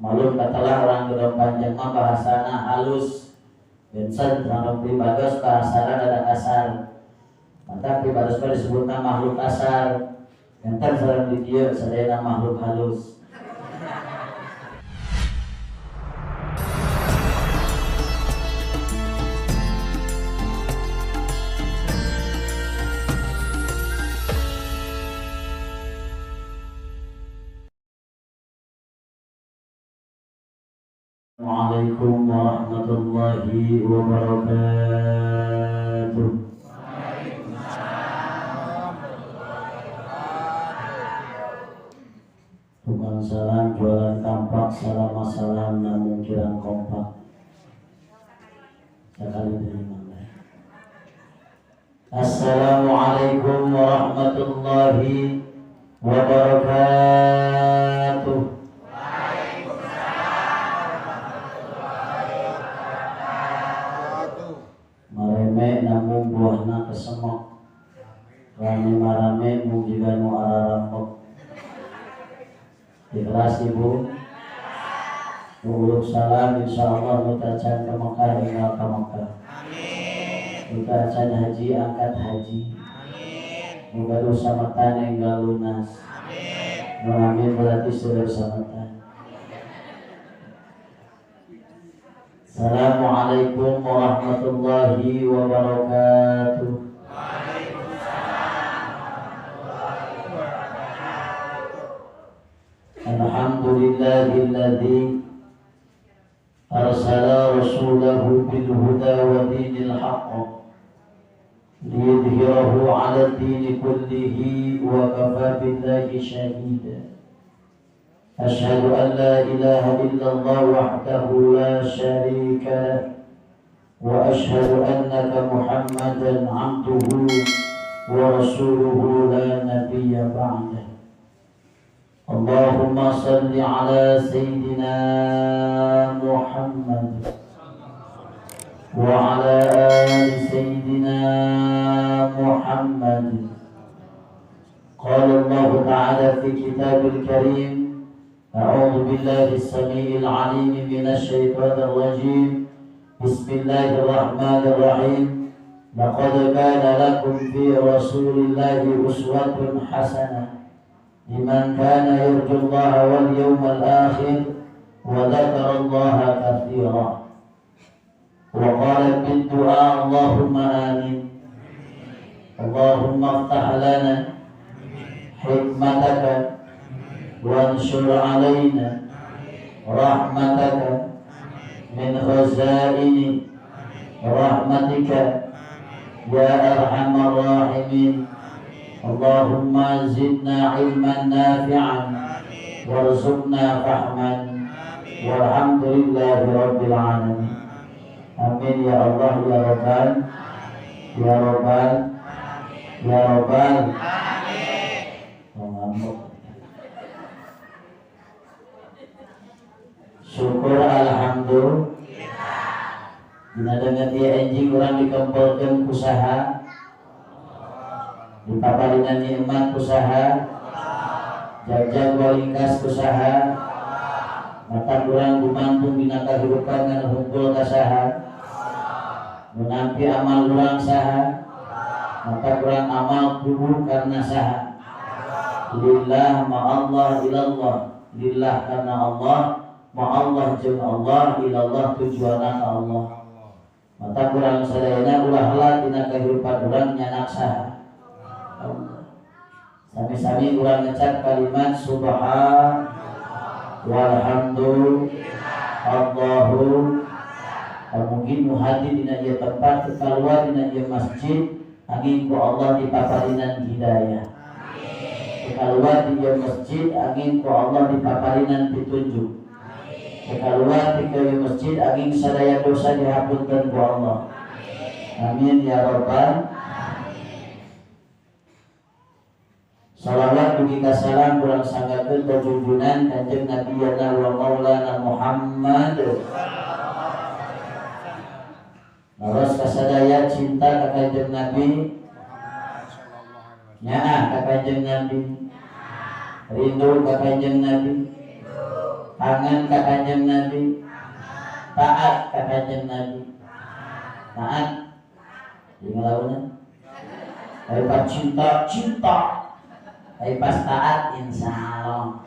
Malum katalah orang gedong panjang mah bahasana halus. Bensan sareng pribados bahasana rada kasar. Maka pribados mah disebutna makhluk kasar. Enten sareng di dieu sadayana makhluk halus. Assalamualaikum warahmatullahi wabarakatuh. Tukang salam jualan kampak, salam namun kirang kompak. Sekali terima. Assalamualaikum warahmatullahi wabarakatuh. Namun buahna kesemok rame-rame mugiga nu ararambok. Ikhlas ibu uruk salam insyaallah mutacan ke Mekah tinggal ke Mekah. Mutacan haji angkat haji. Moga dosa matan enggal lunas. Amin berarti sudah samatan. Assalamualaikum warahmatullahi wabarakatuh. Alhamdulillahilladzi arsala rasulahu bil huda wa dinil haqq liyudhhirahu 'ala ad-din kullihi wa kafa billahi shahida. أشهد أن لا إله إلا الله وحده لا شريك له وأشهد أنك محمدا عبده ورسوله لا نبي بعده. اللهم صل على سيدنا محمد وعلى آل سيدنا محمد. قال الله تعالى في كتاب الكريم: أعوذ بالله السميع العليم من الشيطان الرجيم. بسم الله الرحمن الرحيم. لقد كان لكم في رسول الله أسوة حسنة لمن كان يرجو الله واليوم الآخر وذكر الله كثيرا. وقال بالدعاء: اللهم آمين. اللهم افتح لنا حكمتك وانشر علينا رحمتك من خزائن رحمتك يا أرحم الراحمين. اللهم زدنا علما نافعا وارزقنا فهما والحمد لله رب العالمين. آمين يا الله يا ربان يا ربان يا ربان. Syukur alhamdulillah. Dina dengan dia enjing orang dikumpulkan usaha, dipaparinan nikmat usaha, jajak walingkas usaha, mata orang gumantung dina kehidupan dan hunkul kasaha, menampi amal orang saha, mata orang amal kubu karena saha. Lillah ma'allah ilallah, lillah karena Allah, ma'allah jeung Allah, ilallah tujuanna ka Allah. Mata kurang sadayana ulah-ulah dina kehidupan urang nyanak saha. Sami-sami urang ngecap kalimat subhan walhamdulillah Allahu. Mungkin muhadi dina ieu tempat keluar dina ieu masjid angin ku Allah dipaparinan hidayah. Keluar di ieu masjid angin ku Allah dipaparinan pitunjuk. Keluar di masjid angin sadaya dosa dihapunten ku Allah. Amin ya rabbal. Salawat dugi kasalam kurang sanggakeun junjunan Kanjeng Nabi yana wa maulana Muhammad. Laras kasadaya cinta ka Kanjeng Nabi. Nyaah ka Kanjeng Nabi. Rindu ka Kanjeng Nabi. kangen ka Kanjeng Nabi, taat ka Kanjeng Nabi, taat di ngelawan tapi pas cinta tapi pas taat insya Allah.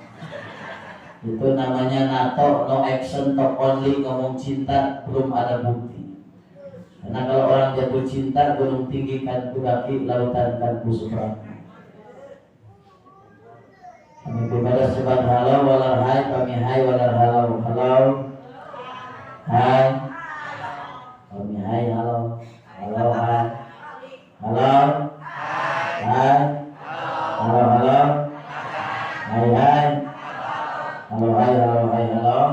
Itu namanya NATO, no action, talk only. Ngomong cinta belum ada bukti. Karena kalau orang jatuh cinta, gunung tinggi kan kudaki, lautan kan kusubrang. Kami beribadah sebat halau walar hai, kami hai walar halau. Halau hai, kami hai halau. Halau hai, halau hai, halau halau, hai hai, halau hai, halau hai, halau.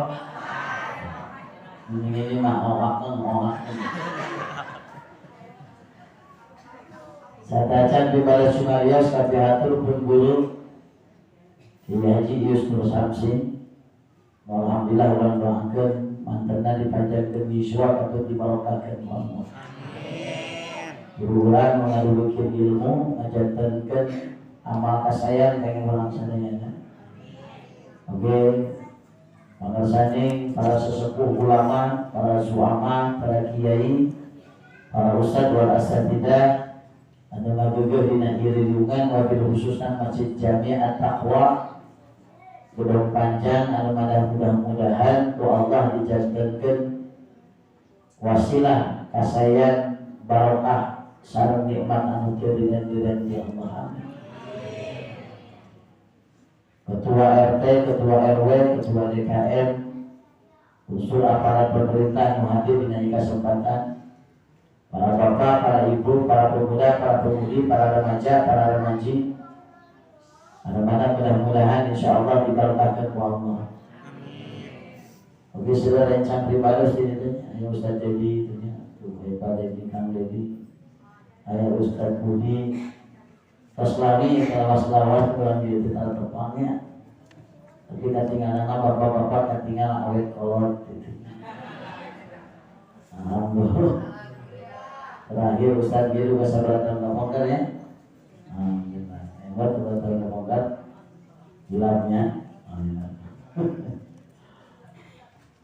Ini mah oak. Saya tacan di Balai Sumarios tapi hatur pun guru Kiai Haji Yus Nur Samsi. Alhamdulillah orang doakan mantanna dipanjangkeun yuswa atau dibarokahkeun Allah. Buruan mengadukeun ilmu ngajantenkeun amal kasayang kangge urang sadayana. Oke. Pangasaning para sesepuh ulama, para suama, para kiai, para ustadz wal asatidzah anu ngageugeuh dina ieu lilungan wabil khususna Masjid Jami' At-Taqwa. Mudah panjang anu mudah-mudahan ku Allah dijantenkeun wasilah kasayan barokah sareng nikmat anu teu dengan ti Allah. Ketua RT, Ketua RW, Ketua DKM, unsur aparat pemerintah yang hadir di kesempatan, para bapak, para ibu, para pemuda, para pemudi, para remaja, para remaji, mana mudah-mudahan insya Allah diberkahkan oleh Allah. Oke, sudah rencang pribadi sini, ayo Ustaz Dedi, Pak Dedi, Kang Dedi, ayo Ustaz Budi. Paslami selawat kurang di tetar tepangnya, tapi ketinggalan bapak-bapak ketinggalan awet kolot gitu. Alhamdulillah. Terakhir Ustaz Biru kesabaratan ngomongkan ya. Alhamdulillah. Hebat kesabaratan ngomongkan. Bilangnya.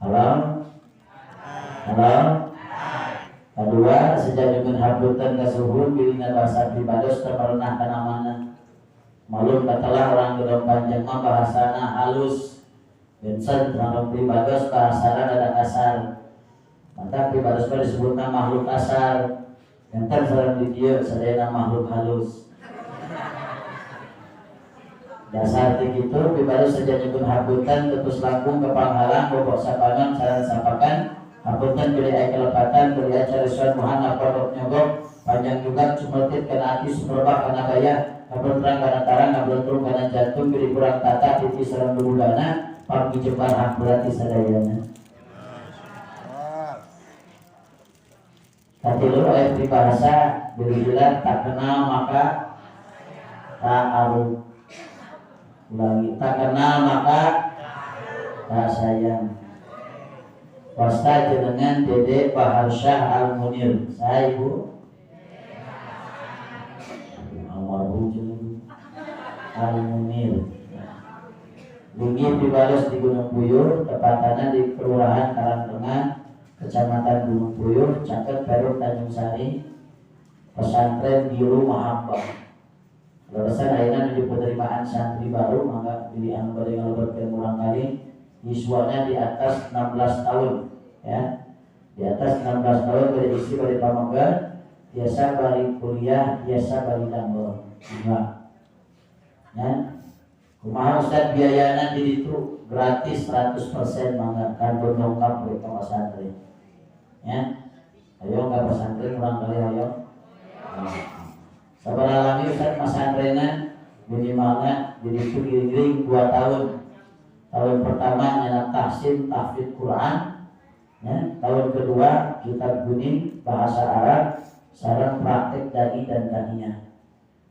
Halo. Kedua, sejak dengan habutan kasuhun bilina bahasa pribados terpernah kana mana. Malum katalah orang gedong panjang mah bahasana halus. Bensan orang pribados bahasana rada kasar. Maka pribados mah disebutna makhluk kasar. Enten sareng di dieu sadayana makhluk halus. Dasar ti kitu pribados sejak dengan habutan terus langkung ke panghalang bobok sapangan sareng sapakan. Apunten beli air kelepatan, beli air carisan muhana produk nyogok, panjang juga cumertit kena hati sumerbak kena gaya, ngabel terang kena tarang, ngabel turun kena jantung, beli kurang tata, titi serang berulana, pagi jembar hamburati sadayana. Tapi lu ayat di bahasa beli bilang tak kenal maka tak aruf. Ulangi, tak kenal maka tak sayang. Wasta jenengan Dede Baharsyah Al-Munir. Saya Ibu almarhum jenengan Al-Munir. Linggih dibalas di Gunung Puyuh, tepatnya di Kelurahan Karangtengah, Kecamatan Gunung Puyuh, Caket Perut Tanjung Sari, pesantren Biru Mahabbah. Lulusan ayeuna menuju penerimaan santri baru, maka pilih anu bade ngalebeutkeun urang kali. Yuswanya di atas 16 tahun ya. Di atas 16 tahun berisi bari pamangga, biasa bari kuliah, biasa bari dangdol. Enggak. Ya. Kumaha Ustaz biayana di ditu gratis 100% mangga kantor dongkap we ka pesantren. Ya. Ayo ka pesantren urang kali ayo. Sabaraha lami Ustaz pesantrenna minimalnya di ditu giring 2 tahun. Tahun pertama nyanak tahsin tahfidz Quran, ya. Tahun kedua kitab kuning bahasa Arab, sareng praktek dai dan daninya.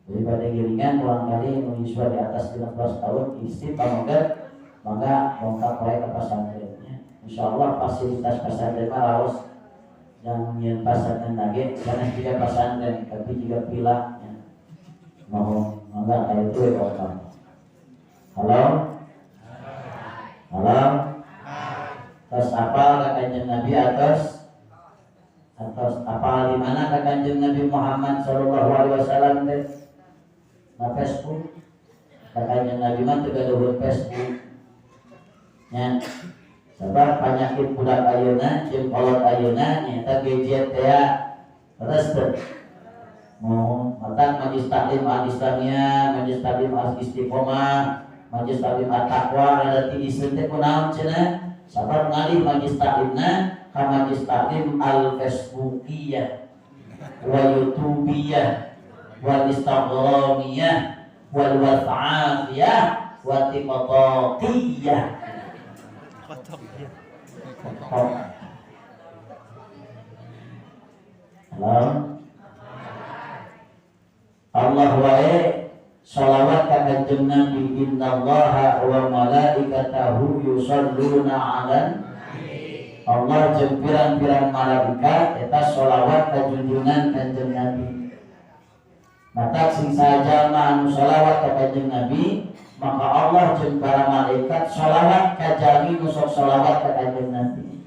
Daripada giringan ulang kali mengiswa di atas 15 tahun istri pamangga, maka dongkap wae ka pesantrennya. Insyaallah fasilitas pesantren mah laos yang nyeun pasantren lagi karena juga pesantren tapi juga pilahnya. Mohon mangga aya itu ya. Halo. Halo. Terus apal ka Kanjeng Nabi atas apal di mana ka Kanjeng Nabi Muhammad sallallahu alaihi wasallam teh? Na Facebook. Ka Kanjeng Nabi mah teu gaduh Facebook. Nya sebab penyakit budak ayeuna jeung kolot ayeuna nyaeta gadget teh terus teh. Mau matang majlis taklim al-islamiyah, majlis taklim al-istiqomah, majlis taklim at-taqwa rada ti iseuh teh kunaon cenah? Sabar ngalih majlis taklimna ka majlis taklim al-facebookiyah wa youtubiyah wal instagramiyah wal whatsappiyah wa tiktokiyah. Halo. Allah wae sholawat ka Kanjeng Nabi, innallaha wa malaikatahu yusholluna 'alan Allah jeung pirang-pirang malaikat eta sholawat ka junjungan Kanjeng Nabi. Maka sing saja anu sholawat ka Kanjeng Nabi, maka Allah jeung para malaikat sholawat ka jami nu sok sholawat ka Kanjeng Nabi.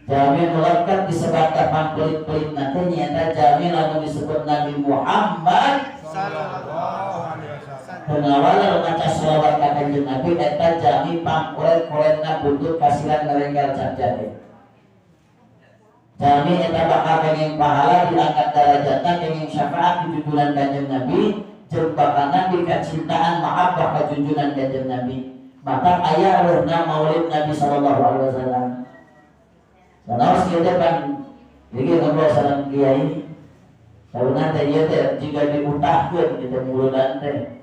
Jami melekat disebut kapang pelit-pelit nanti nyata jami lalu disebut Nabi Muhammad sallallahu alaihi wasallam. Penawal maca sholawat ka Kanjeng Nabi eta jami pangkoret-koretna buntut kasiran ngarenggal capjade. Jami eta bakal kenging pahala diangkat derajatna kenging syafaat di junjungan Kanjeng Nabi jeung bakalna dikacintaan mahabbah ka junjungan Kanjeng Nabi. Maka aya weuna maulid Nabi sallallahu alaihi wasallam. Karena harus kita kan, jadi ngobrol sareng kiai, karena teh teh jika diutahkeun kita muludan teh,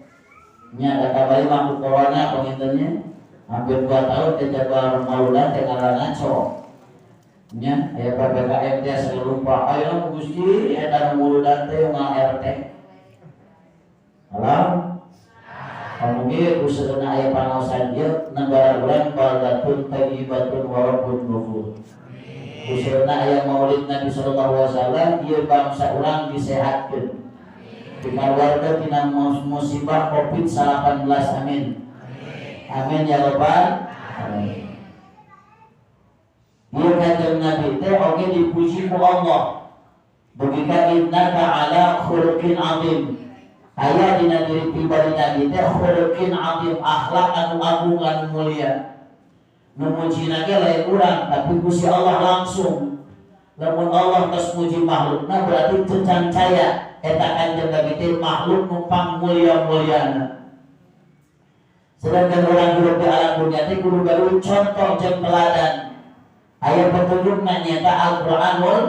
nya ada kabari mampu corona pengintennya, hampir 2 tahun teh jabar mauludan teh ngarangan ngaco, nya aya PPKM teh selalu lupa, ayo Gusti, eta muludan teh ngal RT, halo, kamu usahauna aya pangaosan ieu negara urang baldatun thayyibatun wa rabbun ghafur. Usulna aya maulid Nabi sallallahu alaihi wasallam ieu bangsa urang disehatkeun. Dikaluarkeun tina musibah Covid-19 amin. Amin ya rabbal alamin. Ieu Kanjeng Nabi teh oge dipuji ku Allah. Bugika innaka ala khuluqin azim. Aya dina diri pribadi Nabi teh khuluqin azim, akhlak anu agung anu mulia. Memuji lagi lain urang, tapi Gusti Allah langsung. Lamun Allah tos muji makhlukna berarti tecan caya eta Kanjeng Nabi teh makhluk numpang mulia-muliana. Sedangkan orang hidup di alam dunia teh kudu gaduh contoh jeung teladan. Aya petunjukna nyata Al-Qur'anul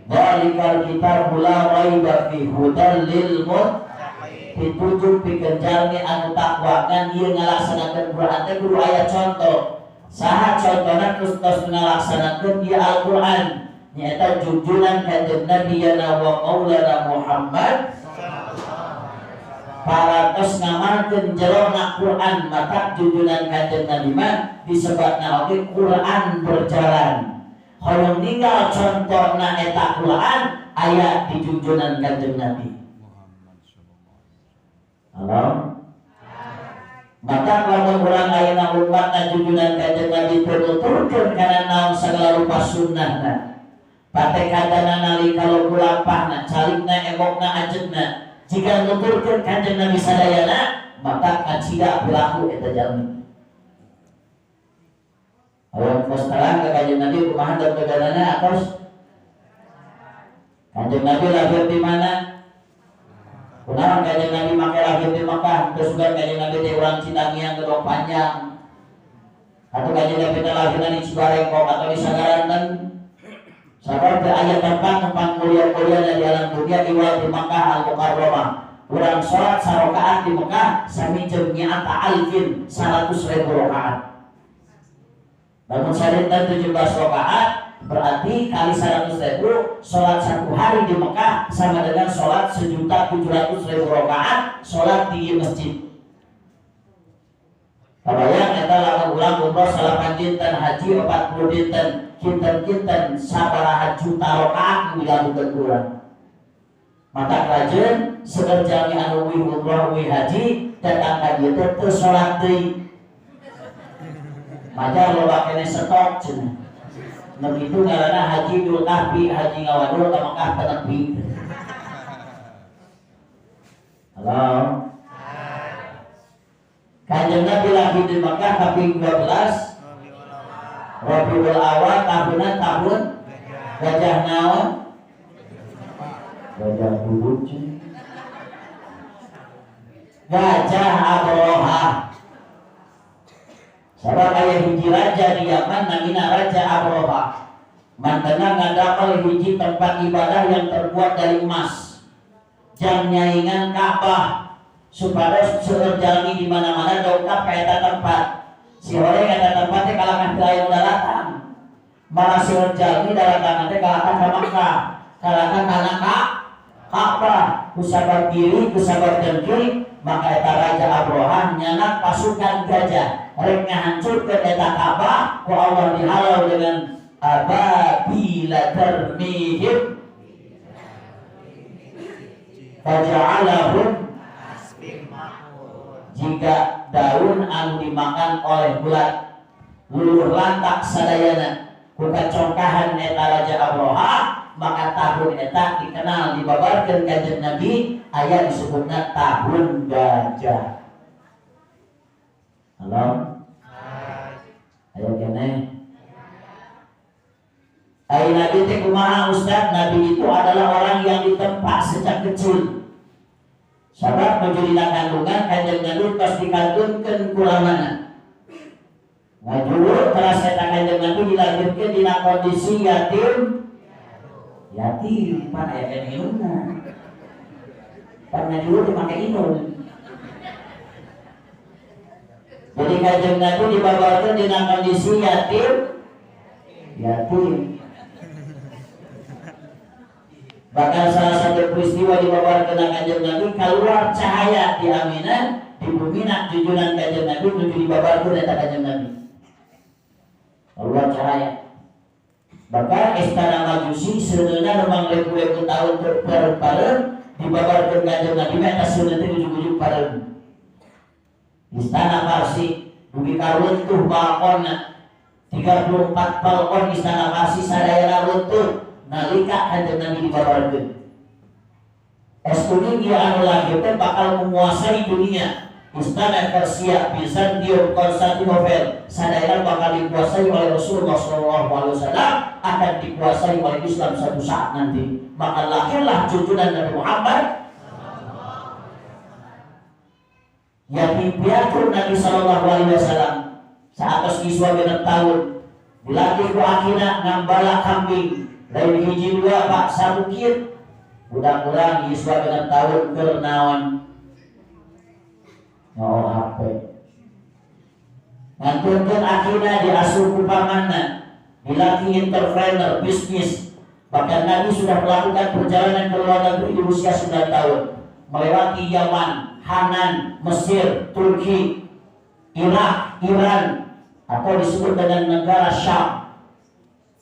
Dzalikal kitabul la raiba fi hudal lil muttaqin. Ditujuk pikeun jalmi anu takwa kan ieu ngalaksanakeun Qur'an teh kudu aya contoh. Saha contohna tos ngalaksanakeun ieu Al-Qur'an nyaeta junjungan Kanjeng Nabi yana wa qaulana Muhammad para tos ngamalkeun jelona Qur'an maka junjungan Kanjeng Nabi mah disebutna oge Qur'an berjalan. Hoyong ninggal contohna eta Qur'an aya di junjungan Kanjeng Nabi. Halo. Maka kalau orang ayeuna umatna junjungan Kanjeng Nabi tuturkeun kana naon sagala rupa sunnahna. Patekadana nalika logu lapahna, calikna emokna ajeuna. Jika nuturkeun Kanjeng Nabi sadayana, maka kacida berlaku eta jalmi. Awan postalan ka Kanjeng Nabi kumaha teganana atos? Kanjeng Nabi lahir di mana? Kunaon Kanjeng Nabi make lahir di Makkah, terus juga Kanjeng Nabi teh urang Citangiang gedong panjang. Atau Kanjeng Nabi teh lahirna di Cibarengkok atau di Sagaranten. Sabar teh aya tempat numpang mulia-mulia di alam dunia iwal di Makkah Al-Mukarramah. Urang salat sarakaat di Makkah sami jeung nyaata alfin 100.000 rakaat. Namun sadinten 17 rakaat berarti kali 100.000 sholat 1 hari di Mekah sama dengan sholat 1.700.000 rakaat sholat di masjid. Kabayang eta lamun urang umroh 8 dinten haji 40 dinten kinten-kinten sabaraha juta rakaat dilakukeun urang. Maka rajin seger jami anu wi umroh wi haji datang ka dieu teh teu sholat deui. Majar loba kene stok cenah. Nu kitu ngaranna Haji Dul Kahfi, haji ngawadul ka Mekah tenepi. Halo. Kanjeng Nabi lagi di Mekah kaping 12 Rabiul Awal tahun gajah naon? Gajah bubut. Gajah Abroha. Sabab aya hiji raja di Yaman namina Raja Abroha. Mantena ngadapel hiji tempat ibadah yang terbuat dari emas. Jang nyaingan Ka'bah supaya seueur jalmi di mana-mana dongkap ka eta tempat. Si horeng eta tempat teh kalangan teu aya daratan. Malah seueur jalmi daratan teh kalangan ka Makkah, kalangan kana Ka'bah. Kusabab diri, kusabab dengki, maka eta Raja Abroha nyanak pasukan gajah rek ngahancurkeun eta Ka'bah ku Allah dihalau dengan ababila tarmihim faja'alahum jika daun anu dimakan oleh ulat luluh lantak sadayana ku kacongkahan eta Raja Abroha, maka tahun eta dikenal dibabarkeun Kanjeng Nabi aya disebutna tahun gajah. Halo? Ayo kene. Ai Nabi teh kumaha Ustaz? Nabi itu adalah orang yang ditempa sejak kecil. Sabab menjadi kandungan Kanjeng Nabi pas dikandungkeun ku lamana. Ngajulu teras eta Kanjeng Nabi dilahirkeun dina kondisi yatim. Yatim pan aya kene inuna. Pan ngajulu teh make inun. Jadi Kanjeng Nabi dibabarkeun dina kondisi yatim. Bahkan salah satu peristiwa dibabarkeun Kanjeng Nabi keluar cahaya di Aminah, di Bumina junjungan Kanjeng Nabi menuju dibabarkeun eta Kanjeng Nabi. Keluar cahaya. Bahkan istana Majusi sebenarnya memang ribu-ribu tahun berpareun dibabarkeun Kanjeng Nabi eta seuneu teh ujug-ujug pareun. Istana Parsi dugi karuntuh balkonna 34 balkon istana Parsi sadayana runtuh nalika Kanjeng Nabi dibabarkeun. Estuni dia anu lahir teh bakal menguasai dunia. Istana Persia, Bizantium, Konstantinopel sadayana bakal dikuasai oleh Rasulullah SAW, akan dikuasai oleh Islam suatu saat nanti. Maka lahirlah junjungan Nabi Muhammad yang dipiatur Nabi SAW saat iswa genep tahun dilatih ku akhina ngambala kambing lain hiji dua pak sabukit budak-budak iswa genep tahun keur naon nyawa HP ngantunkeun akhina diasuh ku pamanna dilatih entrepreneur bisnis. Bahkan Nabi sudah melakukan perjalanan ke luar negeri di usia 9 tahun melewati Yaman, Hanan, Mesir, Turki, Irak, Iran, atau disebut dengan negara Syam.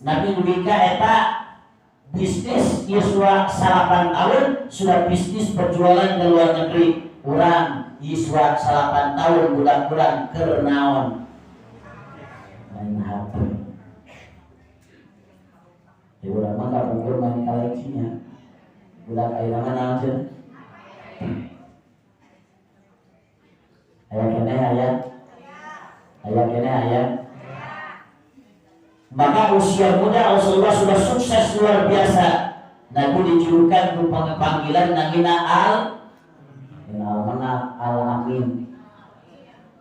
Nabi dubika eta bisnis Yuswa 8 tahun sudah bisnis berjualan ke luar negeri. Urang Yuswa 8 tahun budak-budak keur naon main HP. Ya urang mah kapungkur main koleksinya. Budak ayeuna mah naon cenah? Aya kene aya. Maka usia muda Rasulullah sudah sukses luar biasa. Nabi dijulukan ku panggilan namina Al-Amin.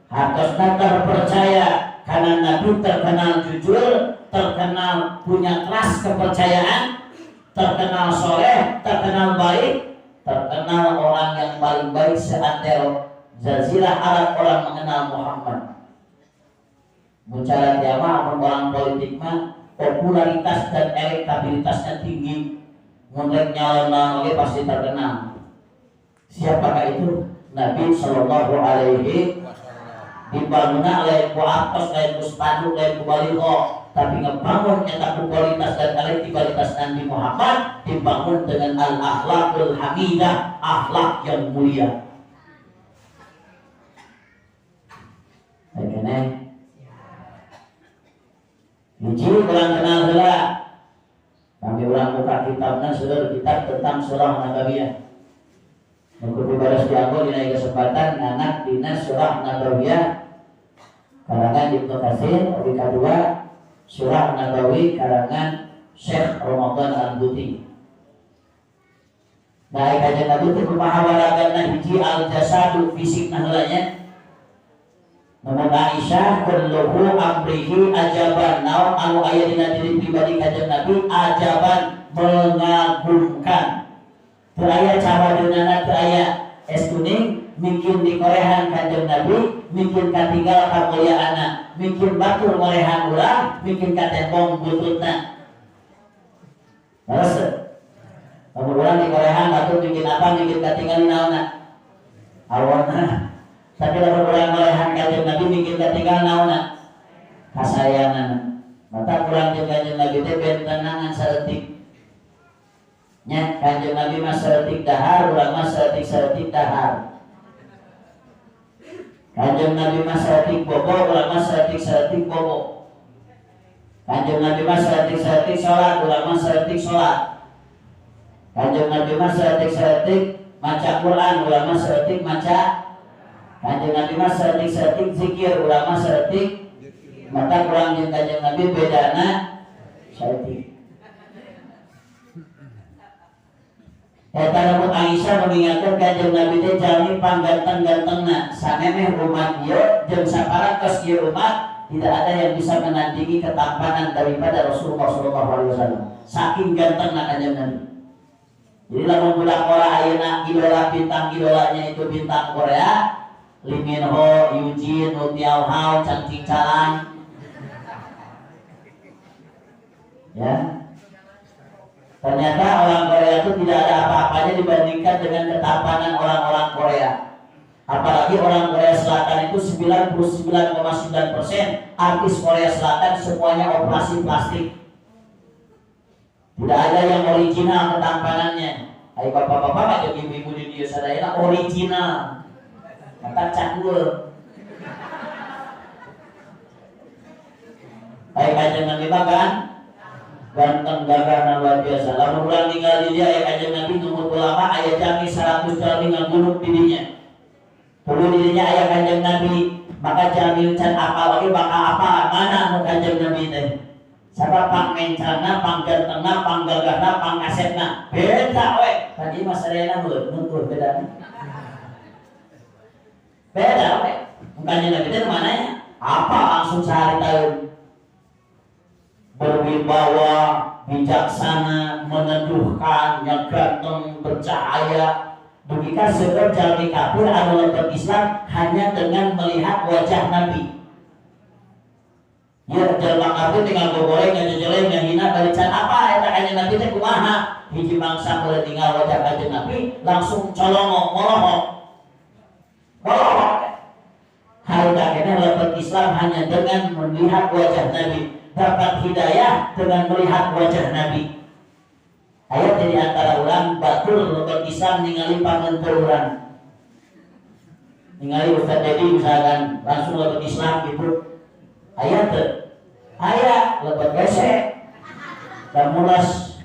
Hartosna terpercaya karena Nabi terkenal jujur, terkenal punya kelas kepercayaan, terkenal soleh, terkenal baik, terkenal orang yang paling baik seantero Jazirah Arab orang mengenal Muhammad. Bicara jamaah orang politik mah popularitas dan elektabilitasnya tinggi. Mulai nyalon lagi pasti terkenal. Siapakah itu? Nabi Sallallahu Alaihi dibangunna lain ku atos, lain ku spanduk, lain ku baliho, tapi ngebangun nyata kualitas dan elektabilitas Nabi Muhammad dibangun dengan al-akhlaqul hamidah, akhlak yang mulia. Hiji urang kenal heula. Kami urang buka kitabna seueur kitab tentang surah Nabawiyah. Mengko pibaras dianggo dina kesempatan anak dina surah Nabawiyah karangan Ibnu Katsir, abi kadua surah Nabawi karangan Syekh Ramadan Al-Buti. Nah, kajian Nabi itu kumaha waraganna hiji al-jasadu fisik nahlanya. Namun Aisyah kulluhu amrihi ajaban, naon anu aya dina diri pribadi kajian Nabi ajaban mengagumkan. Teu aya cawadunana, teu aya estuning mungkin dikorehan kajian Nabi, mungkin katinggal kamulyaanna, mungkin batur ngorehan urang, mungkin katembong bututna. Terus kemudian dikorehan batur mungkin apa, mungkin katinggal naonna awana. Tapi lamun urang ngorehan kajian Nabi mungkin katinggal naonna kasayangan. Mata kurang jeung kajian Nabi teh bentenangan saeutik. Nya kajian Nabi mah saeutik dahar, urang mah saeutik dahar. Kanjeng Nabi mah saeutik bobo, urang mah saeutik bobo. Kanjeng Nabi mah saeutik salat, urang mah saeutik salat. Kanjeng Nabi mah saeutik maca Quran, urang mah saeutik maca. Kanjeng Nabi mah saeutik zikir, urang mah saeutik. Mata kurang jeung kanjeng Nabi bedana saeutik. Eta lamun Aisyah mengingatkan kanjeng Nabi teh jalmi pangganteng-gantengna sanemeh umat ieu jeung saparatos ieu umat tidak ada yang bisa menandingi ketampanan daripada Rasulullah SAW. Saking gantengna kanjeng Nabi. Jadi lamun budak Korea ayeuna idola bintang idolanya itu bintang Korea, Lee Min Ho, Eugene, Nu Tiao Hao, Chang Ching Chalang. Ya. Ternyata orang Korea itu tidak ada apa-apanya dibandingkan dengan ketampanan orang-orang Korea. Apalagi orang Korea Selatan itu 99,9% artis Korea Selatan semuanya operasi plastik. Tidak ada yang original ketampanannya. Ayo bapak-bapak aja ibu-ibu di dia sadayana original. Mata canggur. Baik kanjeng Nabi makan ganteng gagah luar biasa. Lamun urang tinggal di dia aya kanjeng Nabi numut ulama aya jami 100 jami ngagulung di dinya. Tuluy di dinya aya kanjeng Nabi, maka jami can apal oge bakal apal mana anu kanjeng Nabi teh. Sabab pangmencana, panggantengna, panggagahna, pangasetna beda we. Tadi Mas Rena nutur beda. Beda we. Kanjeng Nabi teh mana ya? Apa langsung sehari tahun berwibawa, bijaksana, meneduhkan, yang ganteng, bercahaya. Demikian sekedar jalmi kafir anu lempeng Islam hanya dengan melihat wajah Nabi. Ya jalma kafir tinggal gogoreng, ngejejeleng, ngehina, balican apa? Eta kanjeng Nabi teh kumaha? Hiji mangsa mulai tinggal wajah kanjeng Nabi langsung colongo, molohok. Hal kakeknya lempeng Islam hanya dengan melihat wajah Nabi. Dapat hidayah dengan melihat wajah Nabi. Ayat dari antara orang batul lempeng Islam ningali pangenteur urang. Ningali Ustaz Dedi misalkan langsung lempeng Islam gitu. Ayat lempeng gesek dan mulas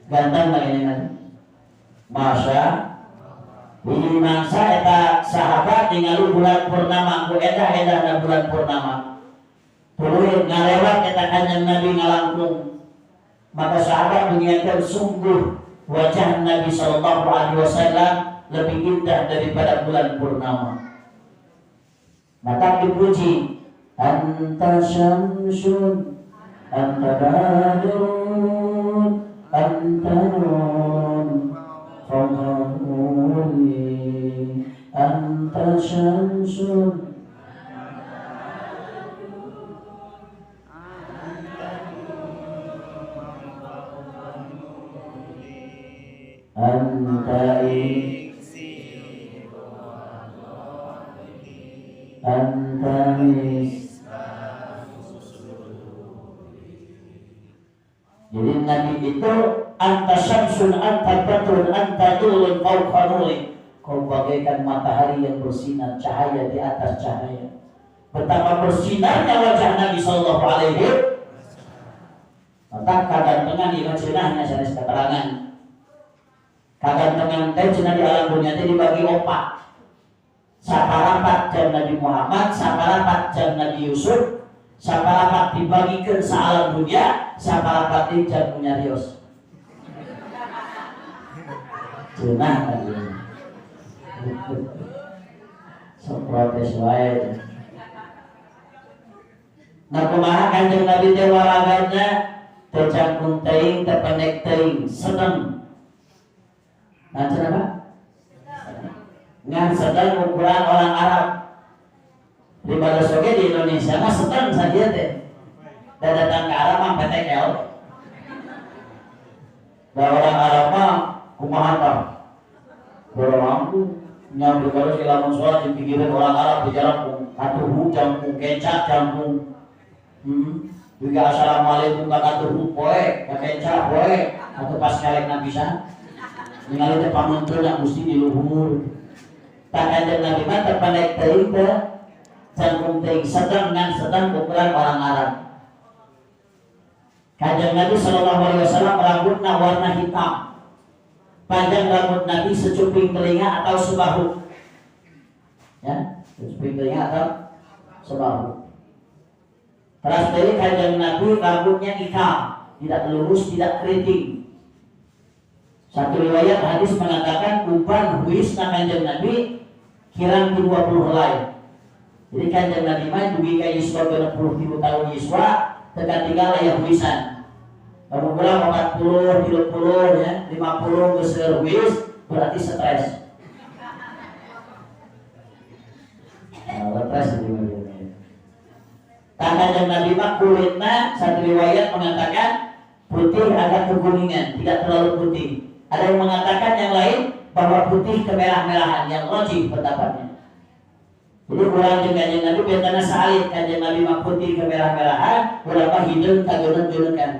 ganteng lagi nanti. Masya ini mangsa eta sahabat ningali bulan purnama ku edah bulan purnama. Tuluy ngalewat eta kanjeng Nabi ngalangkung. Maka sahabat mengingatkan sungguh wajah Nabi sallallahu alaihi wasallam lebih indah daripada bulan purnama. Maka dipuji anta syamsun anta badrun anta nun anta syamsun anta anta jadi Nabi itu anta syamsun anta badrun anta nurun fawqa nuri. Kau bagaikan matahari yang bersinar cahaya di atas cahaya. betapa bersinarnya wajah Nabi sallallahu alaihi maka kagantengan di majenahnya sanes keterangan kagantengan teh cenah di alam dunia teh dibagi opat saparapat jam Nabi Muhammad saparapat jam Nabi Yusuf saparapat dibagikan sealam dunia saparapat di jam punya Rios cenah tadi protes wae. Nah kumaha Kanjeng Nabi teh waragadna teu cangkung teuing teu pendek teuing sedeng. Nah cenah ngan sedeng ukuran orang Arab. Di badas oge di Indonesia mah sedeng saja teh. Da datang ke Arab mah PTL. Da orang Arab mah kumaha tah? Berlampu nyambi kalau si lamun sholat di pinggiran orang Arab di jalan katuhu jampung kecap jampung juga assalamualaikum katuhu poe kecap poe atau pas kelek nabi sah ningali teh pamuntul yang mesti di luhur tak ada nabi mah terpandai teuing teh jampung teuing sedang ngan sedang ukuran orang Arab. Kanjeng Nabi sallallahu alaihi wasallam rambutna warna hitam panjang rambut Nabi secuping telinga atau sebahu ya secuping telinga atau sebahu terus dari Kanjeng Nabi rambutnya hitam tidak lurus tidak keriting. Satu riwayat hadis mengatakan uban huisna Kanjeng Nabi kirang 20 helai. Jadi Kanjeng Nabi mah dugi ka Yiswa 23 tahun Yiswa tekan tinggal aya huisan. Kamu bilang 40, 30 ya, 50 geus wis berarti stres. Stres itu. Kanjeng Nabi mah kulitnya satu riwayat mengatakan putih agak kekuningan, tidak terlalu putih. Ada yang mengatakan yang lain bahwa putih kemerah-merahan yang rajih pendapatnya. Jadi kurang jeung Kanjeng Nabi biasana salib Kanjeng Nabi mah putih kemerah-merahan, urang mah hideung kageuneun-geuneunkan.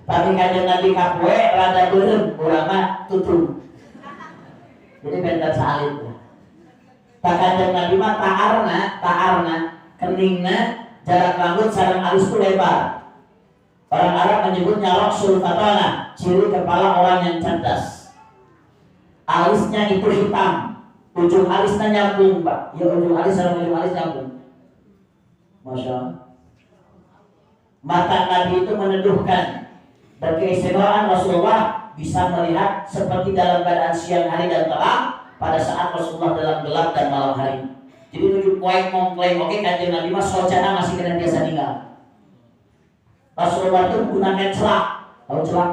Tapi Kanjeng Nabi kapoe rada beureum urang mah tutung. Jadi beda salib. Tak Kanjeng Nabi mah ta'arna keningna jarak rambut sareng alis itu lebar. Orang Arab menyebutnya raqsul fatana, ciri kepala orang yang cerdas. Alisnya itu hitam, ujung alisnya nyambung, Pak. Ya ujung alis sareng ujung alis nyambung. Masya Allah. Mata Nabi itu meneduhkan. Dan keistimewaan Rasulullah bisa melihat seperti dalam keadaan siang hari dan terang pada saat Rasulullah dalam gelap dan malam hari. Jadi nuju poek mengklaim oke Kanjeng Nabi mah socana masih kena biasa tinggal. Rasulullah itu menggunakan celak, tahu celak?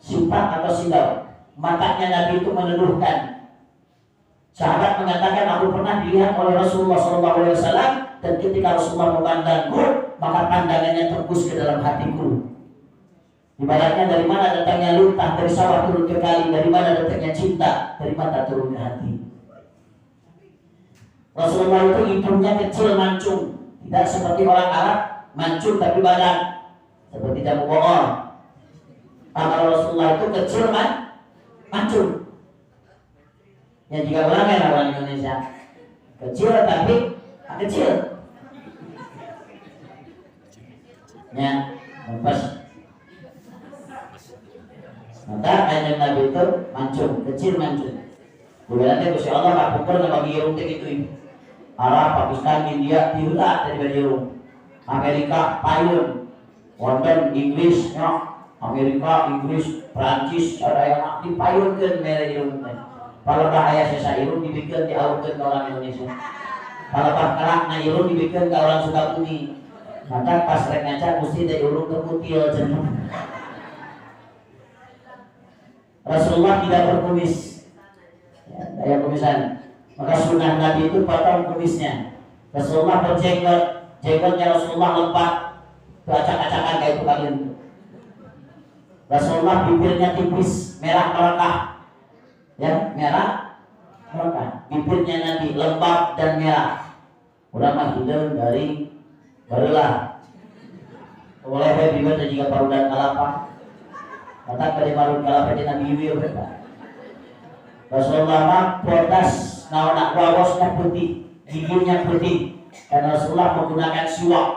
Simpak atau sindal. Matanya Nabi itu meneduhkan. Sahabat mengatakan aku pernah dilihat oleh Rasulullah SAW dan ketika Rasulullah memandangku maka pandangannya tembus ke dalam hatiku. Ibaratnya dari mana datangnya lintah dari sawah turun ke kali, dari mana datangnya cinta dari mata turun ke hati. Rasulullah itu hidungnya kecil mancung, tidak seperti orang Arab mancung tapi badan seperti jamu bohong. Tangan Rasulullah itu kecil mancung. Ya jika orang Indonesia kecil tapi kecil. Ya, pas. Maka Kanjeng Nabi itu mancung, kecil mancung. Kemudian Gusti Allah tak pukul sama irung gitu. Arab, Pakistan, India, tiulah dari irung. Amerika, payun. London, Inggris, ya. Amerika, Inggris, Prancis, ada yang aktif payun kan mere irung. Kalau bahaya sesa irung dibikin diaurkeun ke orang Indonesia. Kalau kerak na irung dibikin ke orang Sukabumi. Maka pas rek ngaca mesti dari irung keputil cenah. Rasulullah tidak berkumis, ya, daya kumisan. Maka sunnah Nabi itu potong kumisnya. Rasulullah berjenggot, jenggotnya Rasulullah lebat, acak-acakan kayak itu kalian. Rasulullah bibirnya tipis, merah merekah, ya merah merekah. Bibirnya Nabi lembab dan merah. Udah mah hidung dari barulah. Oleh bibir dan juga parudan kalapa. Kata pada marun kalapa di Nabi Yuyuh Rasulullah mah podas naonak wawosnya putih giginya putih karena Rasulullah menggunakan siwak.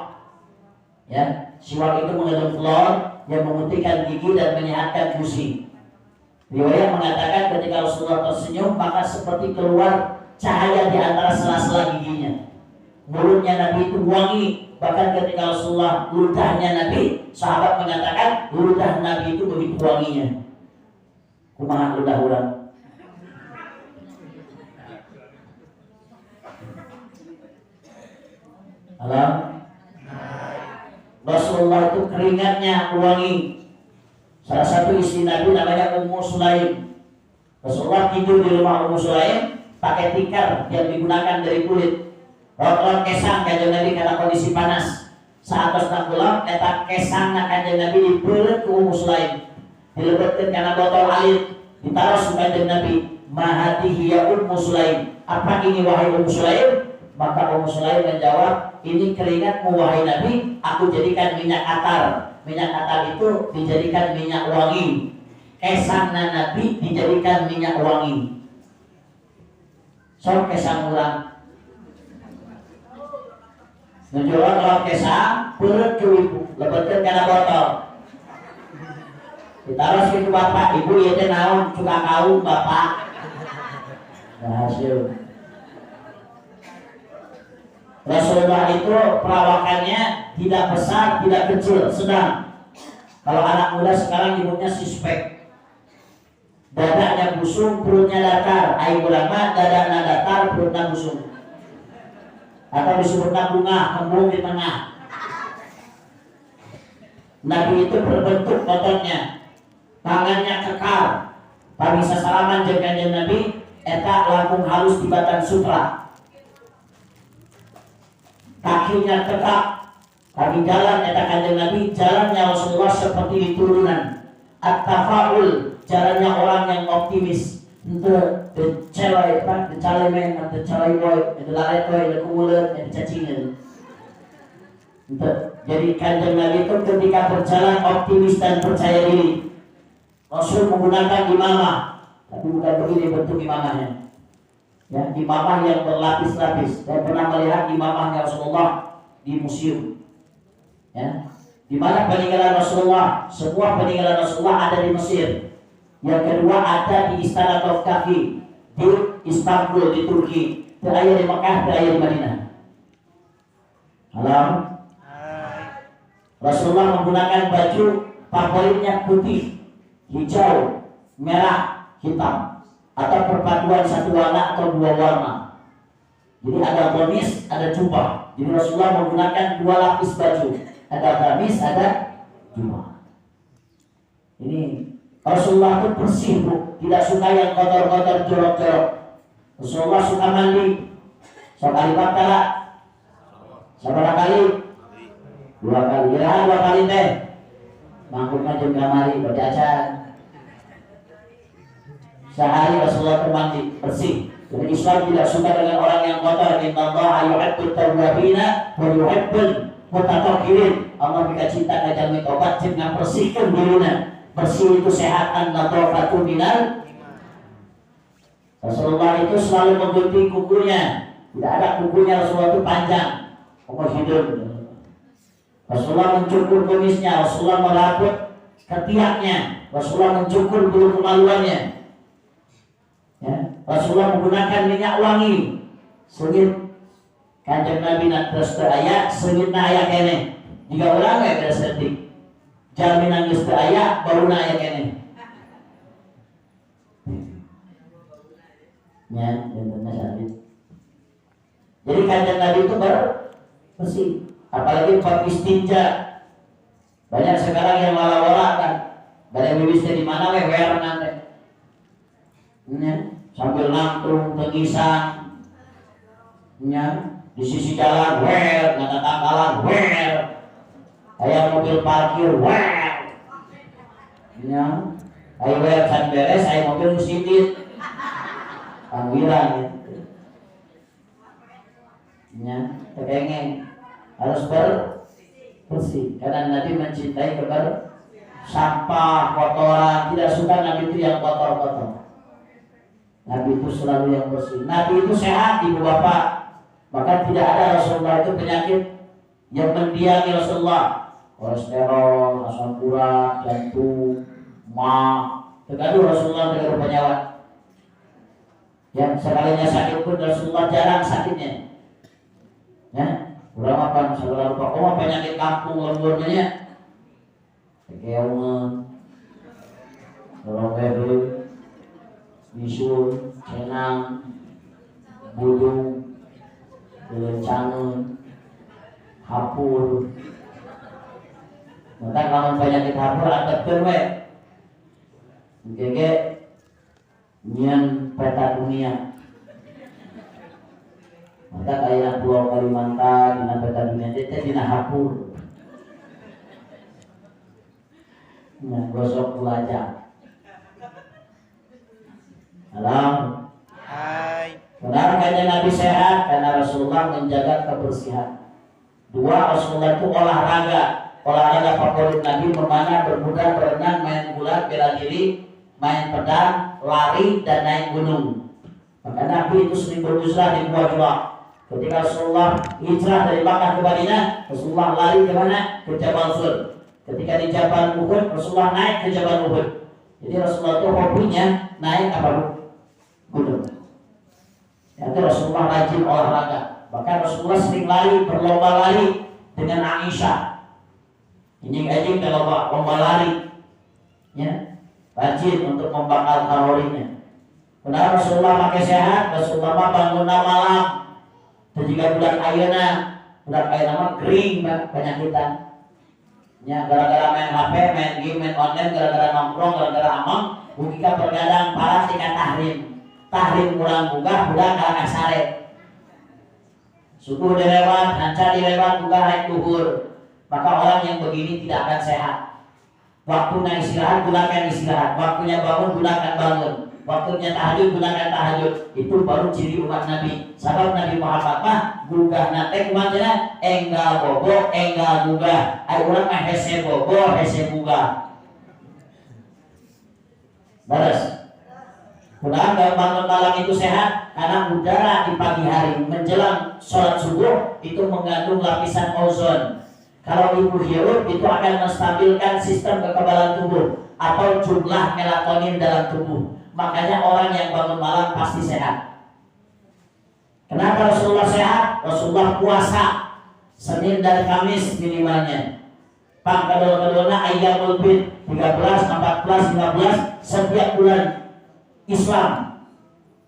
Ya, siwak itu mengandung fluor yang memutihkan gigi dan menyehatkan gusi. Riwayat mengatakan ketika Rasulullah tersenyum maka seperti keluar cahaya di antara sela-sela giginya. Mulutnya Nabi itu wangi. Bahkan ketika Rasulullah ludahnya Nabi, sahabat mengatakan ludah Nabi itu begitu wanginya. Kumaha ludah urang. Alam. Rasulullah itu keringatnya wangi. Salah satu istri Nabi namanya Ummu Sulaim. Rasulullah tidur di rumah Ummu Sulaim pakai tikar yang digunakan dari kulit. Rot-rot kesang kanjeng Nabi karena kondisi panas. Saat tos pulang, eta kesang kanjeng Nabi dibeureut ku Ummu Sulaim. Dilebetkeun kana botol alit, ditaruh ku kanjeng Nabi. Mahadihi ya Ummu Sulaim. Apa ini wahai Ummu Sulaim? Maka Ummu Sulaim menjawab, ini keringatmu wahai Nabi, aku jadikan minyak atar. Minyak atar itu dijadikan minyak wangi. Kesangna Nabi dijadikan minyak wangi. Sok kesang urang. Menjual kalau kesang, perut ke ibu, lebetkan karena botol. Ditaruh situ bapak, ibu ya teh naon, suka kau bapak. Nah, hasil. Rasulullah itu perawakannya tidak besar, tidak kecil, sedang. Kalau anak muda sekarang nyebutnya suspek. Dadanya busung, perutnya datar. Ayo ulama, dadanya datar, perutnya busung. Atau disebutnya bunga, kembung di tengah. Nabi itu berbentuk ototnya, tangannya kekar. Kami sasalaman jeung kanjeng Nabi, eta langkung halus di Batan Sutra. Kakinya tegak, kami jalan eta kanjeng Nabi, jalannya Rasulullah seperti di turunan. At-tafaul, jalannya orang yang optimis. Ente celai pak, celai men, ente celai boy, ente laret boy, ente kumulet, ente cacingan. Ente jadi kanjeng Nabi itu ketika berjalan optimis dan percaya diri. Rasul menggunakan imamah, tapi bukan begini bentuk imamahnya. Ya, imamah yang berlapis-lapis. Saya pernah melihat imamahnya Rasulullah di museum. Ya, di mana peninggalan Rasulullah? Semua peninggalan Rasulullah ada di Mesir. Yang kedua ada di Istana Topkapi di Istanbul di Turki. Teraya di Mekah, teraya di Madinah. Alam. Rasulullah menggunakan baju favoritnya putih, hijau, merah, hitam. Atau perpaduan satu warna atau dua warna. Jadi ada gamis, ada jubah. Jadi Rasulullah menggunakan dua lapis baju. Ada gamis, ada jubah. Ini Rasulullah itu bersih bu, tidak suka yang kotor-kotor, jorok-jorok. Rasulullah suka mandi. Sekali bakal, seberapa kali? 2 kali. Ya 2 kali teh. Mangkuknya jeung kamari baca acan. Sehari Rasulullah mandi bersih. Dan Islam tidak suka dengan orang yang kotor. Innallaha yuhibbut tawwabina wa yuhibbul mutatahhirin. Allah bika cinta ka jalmi tobat jeung ngabersihkeun dirina. Bersih itu sehat, an-nadhafatu minal. Rasulullah itu selalu menggunting kukunya. Tidak ada kukunya Rasulullah itu panjang. Umur hidup. Rasulullah mencukur kumisnya. Rasulullah merabut ketiaknya. Rasulullah mencukur bulu kemaluannya. Ya, Rasulullah menggunakan minyak wangi. Sengit kanjeng Nabi nak terus aya, sengitna aya kene. Jika orang aya kada setik. Jaminan geus teu aya, bauna aya kene. Ya, bentuknya sakit. Jadi kanjeng Nabi itu bersih. Apalagi bab istinja. Banyak sekarang yang wala-wala kan. Bade bibisnya di mana we wer nanti. Ya, sambil nangtung tengisan. Ya, di sisi jalan wer, nggak tanggalan wer. Kayak mobil parkir wer. Ya, ayo wer can beres, ayo mobil musidit. Panggilan ya. Ya, kepengen harus bersih karena Nabi mencintai sampah, kotoran, tidak suka Nabi itu yang kotor-kotor. Nabi itu selalu yang bersih. Nabi itu sehat, ibu bapak. Maka tidak ada Rasulullah itu penyakit yang mendiami Rasulullah. Kolesterol, asam urat, jantung, tergaduh Rasulullah dengan penyakit. Yang sekalinya sakit pun Rasulullah jarang sakitnya. Ya, kurang apa? Saudara lupa. Penyakit kampung lemburnya. Kekeungan, roberu, bisul, cenang, budung, kelencangan, hapur. Maka kalau penyakit hapur ada terwe, gege, nyian peta dunia. Maka kayak Pulau Kalimantan, dina peta dunia itu dina hapur. Nah, gosok belajar. Halo. Hai. Benar kata Nabi sehat karena Rasulullah menjaga kebersihan. Dua, Rasulullah itu olahraga favorit Nabi memanah, bermuda, berenang, main bola, bela diri, main pedang, lari, dan naik gunung. Maka Nabi itu sering berhijrah di gua-gua. Ketika Rasulullah hijrah dari Makkah ke Madinah, Rasulullah lari ke mana? Ke Jabal Sur. Ketika di Jabal Uhud, Rasulullah naik ke Jabal Uhud. Jadi Rasulullah itu hobinya naik apa? Gunung. Itu Rasulullah rajin olahraga. Bahkan Rasulullah sering lari, berlomba lari dengan Aisyah. Ini kalau lomba lari, ya, rajin untuk membakar kalorinya. Kenapa Rasulullah pakai sehat? Rasulullah bangun malam. Dan jika bulan ayeuna mah kering penyakitan. Ya, gara-gara main HP, main game, main online, gara-gara nongkrong, gara-gara amang, bukika bergadang paras tika tahrim kurang buka, budak kalangan sare. Subuh dilewat, hanca dilewat, buka naik duhur. Maka orang yang begini tidak akan sehat. Waktunya istirahat, gunakan istirahat. Waktunya bangun, gunakan bangun. Waktunya tahajud, gunakan tahajud. Itu baru ciri umat Nabi. Sebab Nabi Muhammad mah gugah nate kumaha enggal bobo, enggal gugah. Ai urang mah hese bobo, hese gugah. Baris. Kenapa bangun malam itu sehat? Karena udara di pagi hari menjelang sholat subuh itu mengandung lapisan ozon. Kalau ibu hirup itu akan menstabilkan sistem kekebalan tubuh atau jumlah melatonin dalam tubuh. Makanya orang yang bangun malam pasti sehat. Kenapa Rasulullah sehat? Rasulullah puasa Senin dan Kamis minimalnya. Pak kedua-keduanya Ayyamul Bid 13, 14, 15 setiap bulan Islam.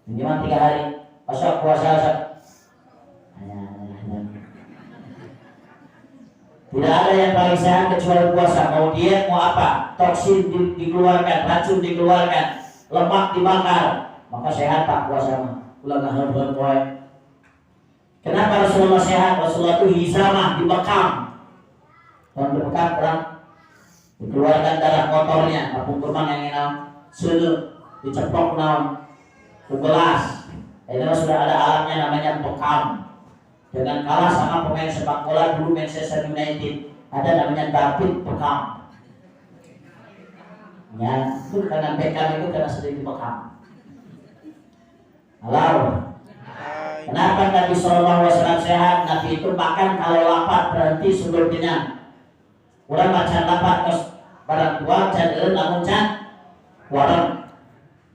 Minimal 3 hari. Pasal puasa. Tidak ada yang paling sehat kecuali puasa. Mau diet mau apa? Toksin dikeluarkan, racun dikeluarkan, lemak dibakar, maka sehat tak puasa mah. Ulang ngaheureun poe. Kenapa Rasulullah sehat? Rasulullah itu hizamah dibekam. Dan dibekam perang dikeluarkan darah kotornya, apung kurang yang enak, seuneu diceplok naon ke gelas. Itu sudah ada alatnya namanya bekam. Dengan kalah sama pemain sepak bola dulu Manchester United, ada namanya David Beckham. Ya, itu karena Beckham itu karena sering dibekam. Halo. Kenapa Nabi SAW sehat? Nabi itu makan kalau lapar berhenti sebelum kenyang. Orang baca lapar terus barang tua cenderung namun can warung.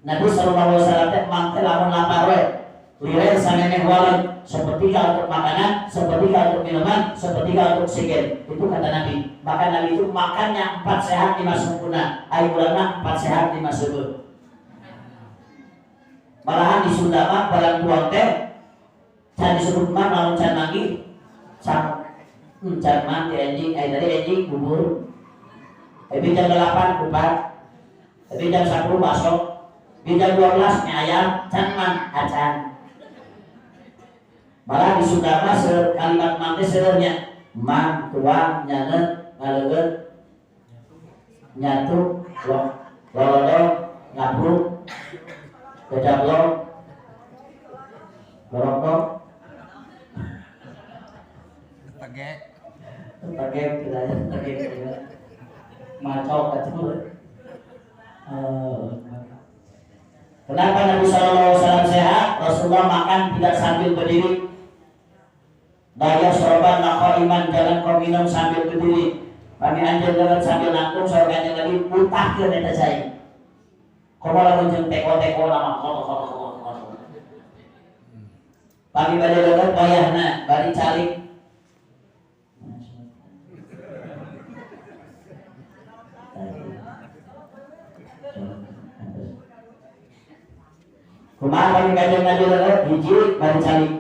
Nabi SAW mangkel lamun lapar we. Lihat sanene walau sepertiga untuk makanan, sepertiga untuk minuman, sepertiga untuk oksigen. Itu kata Nabi. Maka Nabi itu makannya 4 sehat 5 sempurna. Ayo ulama 4 sehat 5 subur. Malahan di Sunda mah barang tuang teh can disebut mah lamun can lagi can mah anjing dari anjing bubur. Tapi jam 8 kupat. Tapi jam 10 masuk. Di jam 12 mie ayam can man acan. Malah di Sunda mah kalimat mangke seurnya mang tuang nyanet ngaleugeut nyatu lolodo ngabruk kejablok gorokok page macau kacau. Kenapa Nabi SAW sehat? Rasulullah makan tidak sambil berdiri. Daya soroban nako iman, jangan kau minum sambil berdiri. Kami anjir dengan sambil nanggung, sorok anjir lagi mutah ke neta saya. Kau malah menjeng teko-teko nama koto. Kami pada dengan bayahna, bari calik. Kumaha kami kanjeng Nabi leungeut hiji bari calik.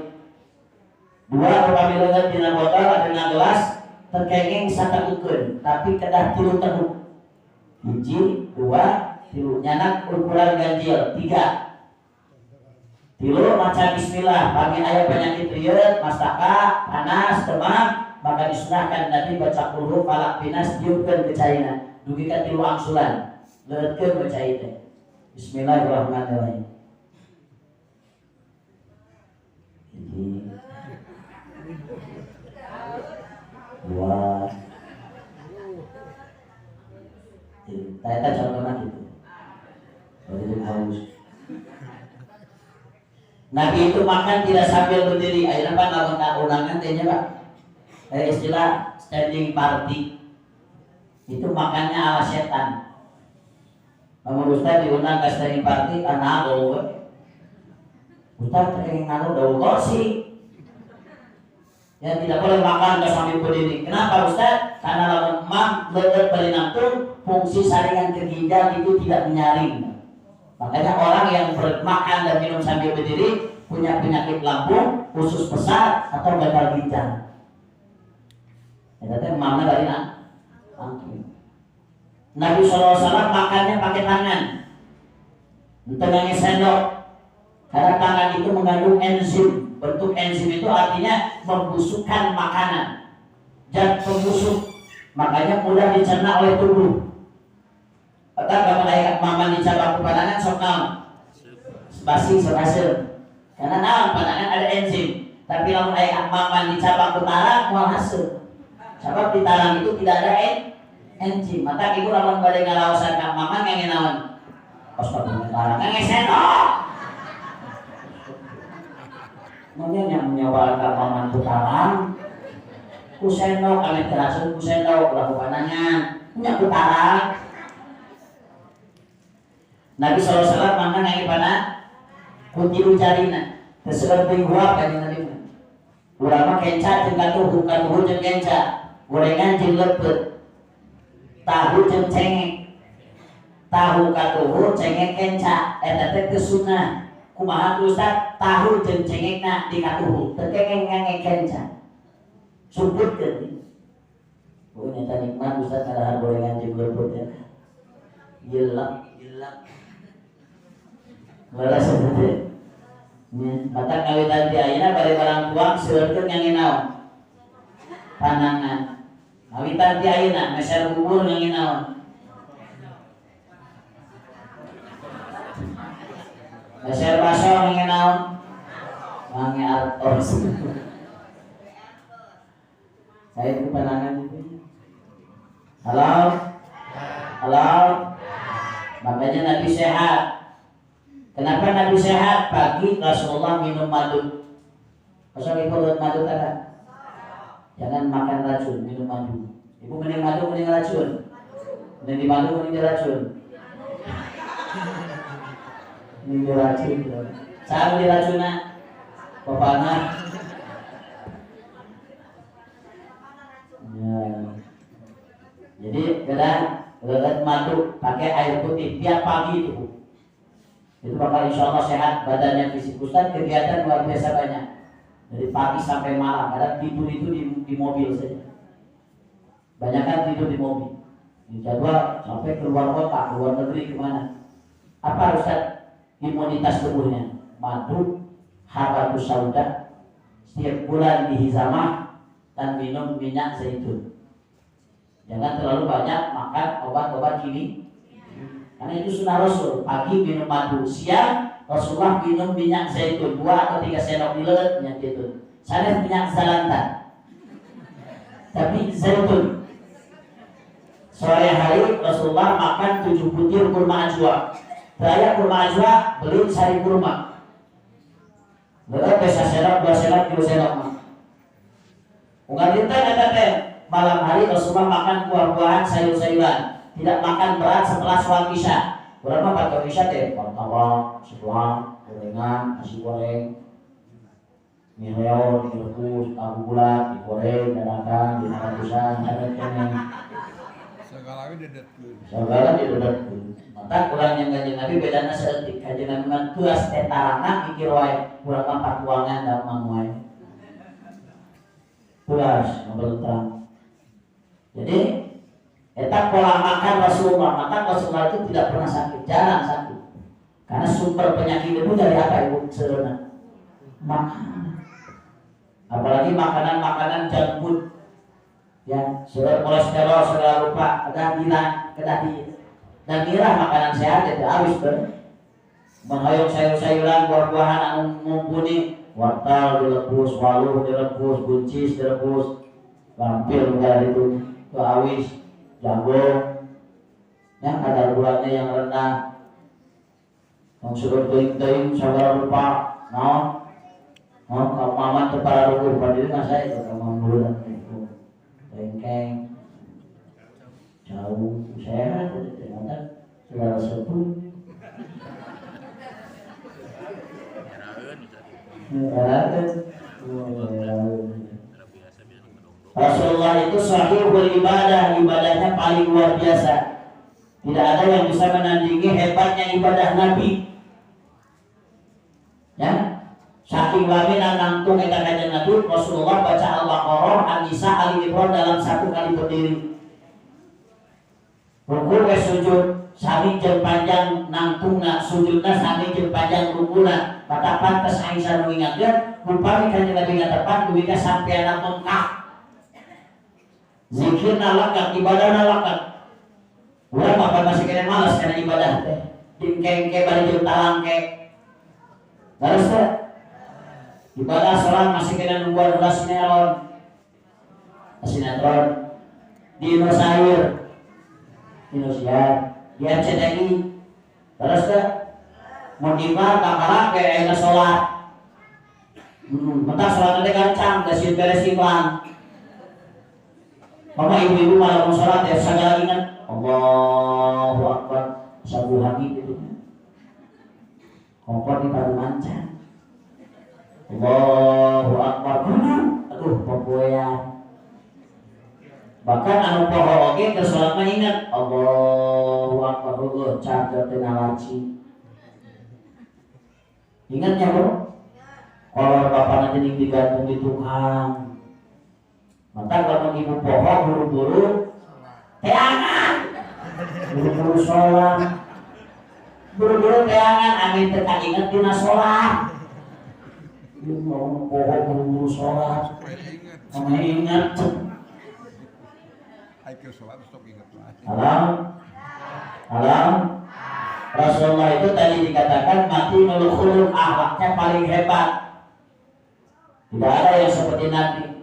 Dua kami leungeut dina botol adina gelas terkenging sategukeun tapi kedah 3 teguk. Hiji, 2, 3 nyanak ukuran ganjil 3. 3 maca bismillah kami aya penyakit rieut, mastaka, panas, demam maka disunahkan Nabi baca qul hu falaq binas diupkeun ke caina dugi ka 3 angsulan leureutkeun ke cai teh. Bismillahirrahmanirrahim. Dua, kita contohnya gitu. Jadi haus. Nabi itu makan tidak sambil berdiri. Akhirnya Pak lamun undangan tehnya Pak. Istilah standing party. Itu makannya ala setan. Namun Ustaz diundang ke standing party karena apa? Ustaz pengen ngaruh daun kursi. Yang tidak boleh makan sambil berdiri. Kenapa Ustaz? Karena lamun mam leureut bari nangtung fungsi saringan ke ginjal itu tidak menyaring. Makanya orang yang makan dan minum sambil berdiri punya penyakit lambung, usus besar atau gagal ginjal. Ya teh mamna bari nangtung. Nabi SAW makannya pakai tangan. Tengahnya sendok. Karena tangan itu mengandung enzim. Bentuk enzim itu artinya membusukkan makanan, zat pembusuk, makanya mudah dicerna oleh tubuh. Kata malaikat maman dicabak pandangan sok naon, basi sok hasil. Karena naon pandangan ada enzim, tapi kalau malaikat maman dicabak tarang moal hasil. Sebab di tarang itu tidak ada enzim. Maka ibu lamun bade ngalaosan ka maman ngange naon? Pas kabeh tarang ngange sendok. Mungkin yang menyawal kapaman putaran kusendok kami terasun kusendok laku pandangan punya putaran. Nabi SAW mana ngai pana kutiru carina tersebut tingguap kan Nabi ulama kenca jeung katuhu jeung kenca gorengan jeung lepet tahu jeung cengek tahu katuhu cengek kenca eta teh teu sunah. Kumaha Ustaz tahu jeung cengekna dikatuhu terkengeng ngange kenca sumputkeun. Oh nyata nikmat Ustaz kada gorengan jeung lepet ya. Yelak Wala seperti mata kawitan di ayeuna bari barang tuang seueurkeun ngange naon? Panangan. Kawitan di ayeuna meser bubur ngange naon? Meser baso ngange naon? Ngange artos. Saya itu panangan itu. Halo. Makanya Nabi sehat. Kenapa Nabi sehat? Pagi Rasulullah minum madu. Pasal ibu buat madu tak? Jangan makan racun, minum madu. Ibu mending madu, mending racun. Mending madu, mending racun. Mending racun. Cara diracuna, bapakna. Ya. Jadi berat madu pakai air putih tiap pagi itu. Itu bakal insya Allah sehat badannya, fisik. Ustaz kegiatan luar biasa banyak dari pagi sampai malam. Kadang tidur itu di mobil saja. Banyak kan tidur di mobil. Di jadwal sampai keluar kota, luar negeri kemana. Apa Ustaz imunitas tubuhnya? Madu, habatus sauda, setiap bulan dihizamah dan minum minyak zaitun. Jangan terlalu banyak makan obat-obat ini. Karena itu sunnah Rasul, pagi minum madu, siang Rasulullah minum minyak zaitun 2 atau 3 sendok dilelet minyak zaitun. Saya minyak zalantan, tapi zaitun. Sore hari Rasulullah makan 7 butir kurma ajwa. Saya kurma ajwa beli sari kurma. Lelet bisa sendok 2 sendok 3 sendok mah. Bukan dinten eta teh malam hari Rasulullah makan buah-buahan, sayur-sayuran, tidak makan berat setelah sholat isya. Kurang mah pada isya teh martabak, sebelang, gorengan, nasi goreng, mie reol, direbus, tahu bulat, digoreng, dadakan, dimakan pisang, ada kene. Segala didedetkeun. Maka kurang yang kanjeng Nabi bedana saeutik. Kanjeng Nabi mah tuas teh tarana mikir wae, kurang mah patuangan da mang wae. Tuas ngabelentang. Jadi eta pola makan Rasulullah itu tidak pernah sakit, jarang sakit. Karena sumber penyakit itu dari apa ibu sebenarnya? Makanan. Apalagi makanan-makanan junk food. Ya, sudah kolesterol, sudah lupa, kedah dan mirah makanan sehat itu habis ber. Menghayung sayur-sayuran, buah-buahan anu mumpuni, wortel direbus, waluh direbus, buncis direbus, lampir juga itu awis, jagung, yang kadar gulanya yang rendah, yang sudah teing-teing, saudara lupa, kalau mama tepara rukuh pada diri masa itu kalau bulan itu, bengkeng, jauh, sehat, ternyata saudara sepuh. Rasulullah itu sahih beribadah, ibadahnya paling luar biasa. Tidak ada yang bisa menandingi hebatnya ibadah Nabi. Ya, saking laminan nangtung eta kanjeng Nabi, Rasulullah baca Al-Baqarah, An-Nisa, Ali Imran dalam satu kali berdiri. Ruku ke sujud, sami jeung panjang nangtungna, sujudna sami jeung panjang rukuna. Maka pantas Aisyah mengingatkan, upami kanjeng Nabi ngatepan duwi ka sampeyan mengkak. Zikirna lakat, ibadahna lakat. Urang apa masih kena malas karena ibadah teh. Dingkeng-keng bari jeung talangke. Terus teh ibadah salat masih kena nungguan ulah sinetron. Dino sayur. Dino siar. Dia CDI. Terus teh mun imah kakara ke aya salat. Mentak salat teh gancang, geus beres iklan. Mama ibu-ibu malah mau sholat ya segala ingat Allahu Akbar sabu habib itu kompor di padu mancan Allahu Akbar aduh popoya bahkan anu poho oge ke sholat mah ingat Allahu Akbar charger teh ngalaci ingatnya bro kalau bapak nanti digantung di tukang. Maka kalau ibu poho buru-buru teangan, buru-buru sholat, buru-buru teangan, amin tekan ingat dina sholat. Ibu mau poho buru-buru sholat, kamu ingat. Alam, Rasulullah itu tadi dikatakan mati nul khuluq, akhlaknya paling hebat. Tidak ada yang seperti Nabi.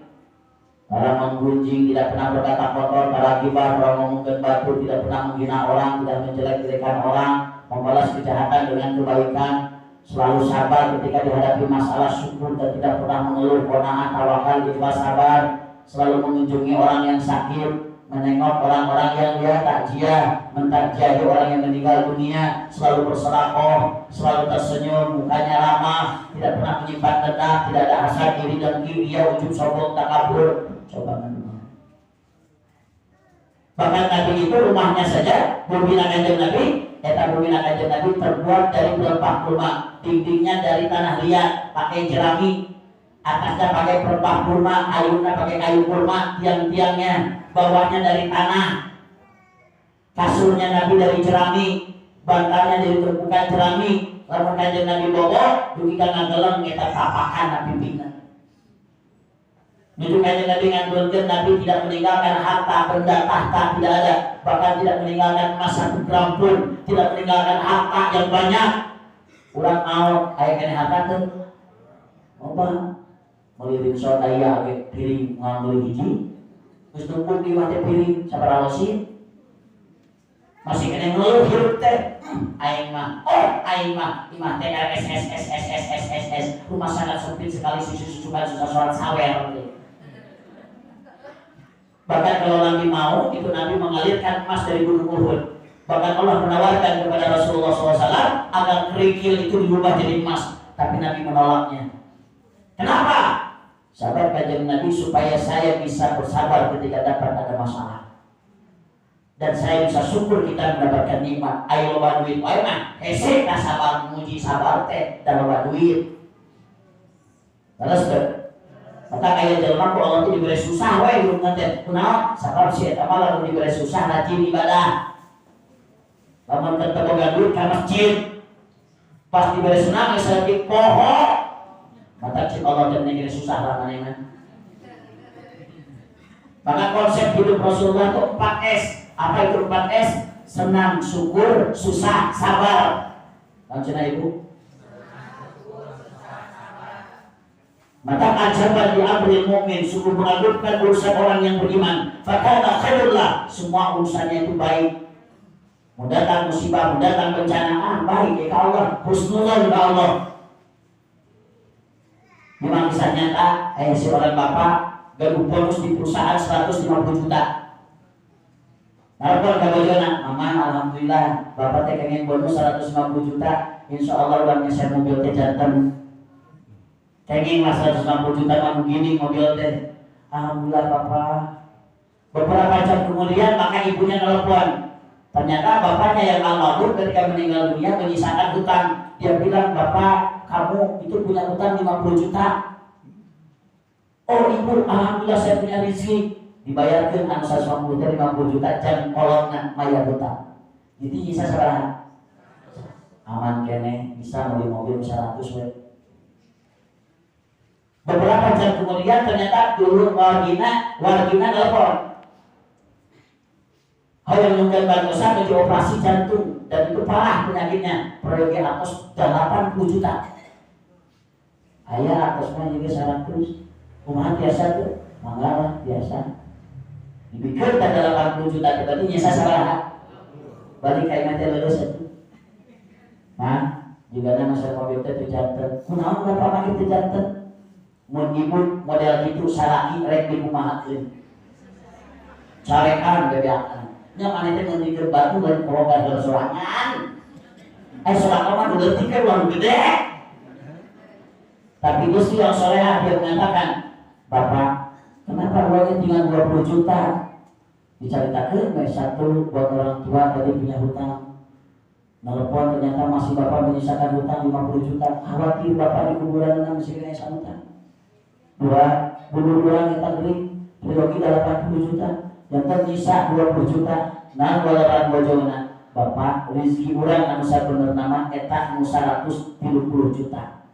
Para menggunjing, tidak pernah berkata kotor, para gibah, para ngomongkan batu, tidak pernah menghina orang, tidak menjelek-jelekan orang, membalas kejahatan dengan kebaikan, selalu sabar ketika dihadapi masalah, syukur dan tidak pernah mengeluh, qanaah, tawakal, ikhlas, sabar, selalu mengunjungi orang yang sakit, menengok orang-orang yang dia takziah, mentakziahi orang yang meninggal dunia, selalu bersedekah, selalu tersenyum, mukanya ramah, tidak pernah menyimpan dendam, tidak ada hasad, iri dengki, dia ujub sombong, takabur. Coba kan. Bahkan Nabi itu rumahnya saja, bumina kanjeng Nabi, eta bumina kanjeng Nabi terbuat dari pelepah kurma, dindingnya dari tanah liat, pakai jerami, atasnya pakai pelepah kurma, ayunnya pakai kayu kurma, tiang-tiangnya bawahnya dari tanah, kasurnya Nabi dari jerami, bantalnya dari terbuka jerami, lalu kanjeng Nabi bobo, dugikan ngageleng kita tapakan Nabi bina. Itu kanjeng Nabi nganturkeun Nabi tidak meninggalkan harta, benda, tahta, tidak ada, bahkan tidak meninggalkan emas 1 gram pun, tidak meninggalkan harta yang banyak. Urang mau aya kene harta teh. Apa? Melirin soda ya ge piring ngambil hiji. Terus tumpuk di mata piring sabaraha losin. Masih kena ngeluh hirup teh. Aing mah imah teh rumah sangat sempit sekali susu-susukan susah sholat sawer teh. Bahkan kalau Nabi mau, itu Nabi mengalirkan emas dari gunung Uhud. Bahkan Allah menawarkan kepada Rasulullah SAW agar kerikil itu diubah jadi emas, tapi Nabi menolaknya. Kenapa? Sahabat kajian Nabi supaya saya bisa bersabar ketika dapat ada masalah. Dan saya bisa syukur kita mendapatkan nikmat. Ayo loba duit wae mah hese ka sabar muji sabar teh da loba duit. Terus ke maka aya jelema ku Allah teh diberi susah wae urang teh. Kunaon? Sabab si eta mah lamun diberi susah rajin ibadah. Lamun teu boga duit ka masjid. Pas diberi senang geus lagi poho. Maka cik Allah teh diberi susah lah manehna. Maka konsep hidup Rasulullah itu 4S. Apa itu 4S? Senang, syukur, susah, sabar. Langsung ibu. Maka ajaban di amril mukmin, sungguh mengagumkan urusan orang yang beriman. Fakana khairullah, semua urusannya itu baik. Mau datang musibah, mau datang bencana, baik ya Allah, husnuzon ya Allah. Memang kisah nyata, si orang bapak gaduh bonus di perusahaan 150 juta. Telepon ke bojona, mama alhamdulillah bapak teh pengen bonus 150 juta, insya Allah uangnya saya mobil teh jantan. Pengen mas 150 juta mah begini mobil teh. Alhamdulillah bapak. Beberapa jam kemudian maka ibunya telepon. Ternyata bapaknya yang almarhum ketika meninggal dunia menyisakan hutang. Dia bilang, bapak kamu itu punya hutang 50 juta. Oh ibu, alhamdulillah saya punya rezeki. Dibayarkan anu 150 juta jam kolongna mayar hutang. Jadi bisa sabaraha? Aman kene, bisa beli mobil 100 we. Beberapa jam kemudian ternyata dulu wargina telepon. Hayang nyungkeun bantuan menuju operasi jantung dan itu parah penyakitnya. Proyek atas 80 juta. Ayah atasnya juga 100. Kumaha biasa tuh, mangga biasa. Dipikir ada 80 juta berarti nyesa sabaraha? Balik kayak nanti lulus itu. Nah, juga nama saya mobil teh janten. Kunaon berapa pakai teh janten? Mun ibu model gitu salaki rek dikumahakeun. Carekan bebeakan. Nya maneh teh ngeundigkeun batu bari kologan ke sorangan. Sorangan mah nu leutik ke uang gede. Tapi Gusti yang solehah dia mengatakan, Bapak, kenapa uangnya tinggal 20 juta? Diceritakan satu buat orang tua tadi punya hutang. Nelpon ternyata masih bapak menyisakan hutang 50 juta. Khawatir bapak di kuburan masih kena hutang. Bunuh orang kita beli lagi 80 juta. Yang tersisa 20 juta. Nah walaupun bojona bapak rezeki orang anu sabener nama eta anu 130 juta.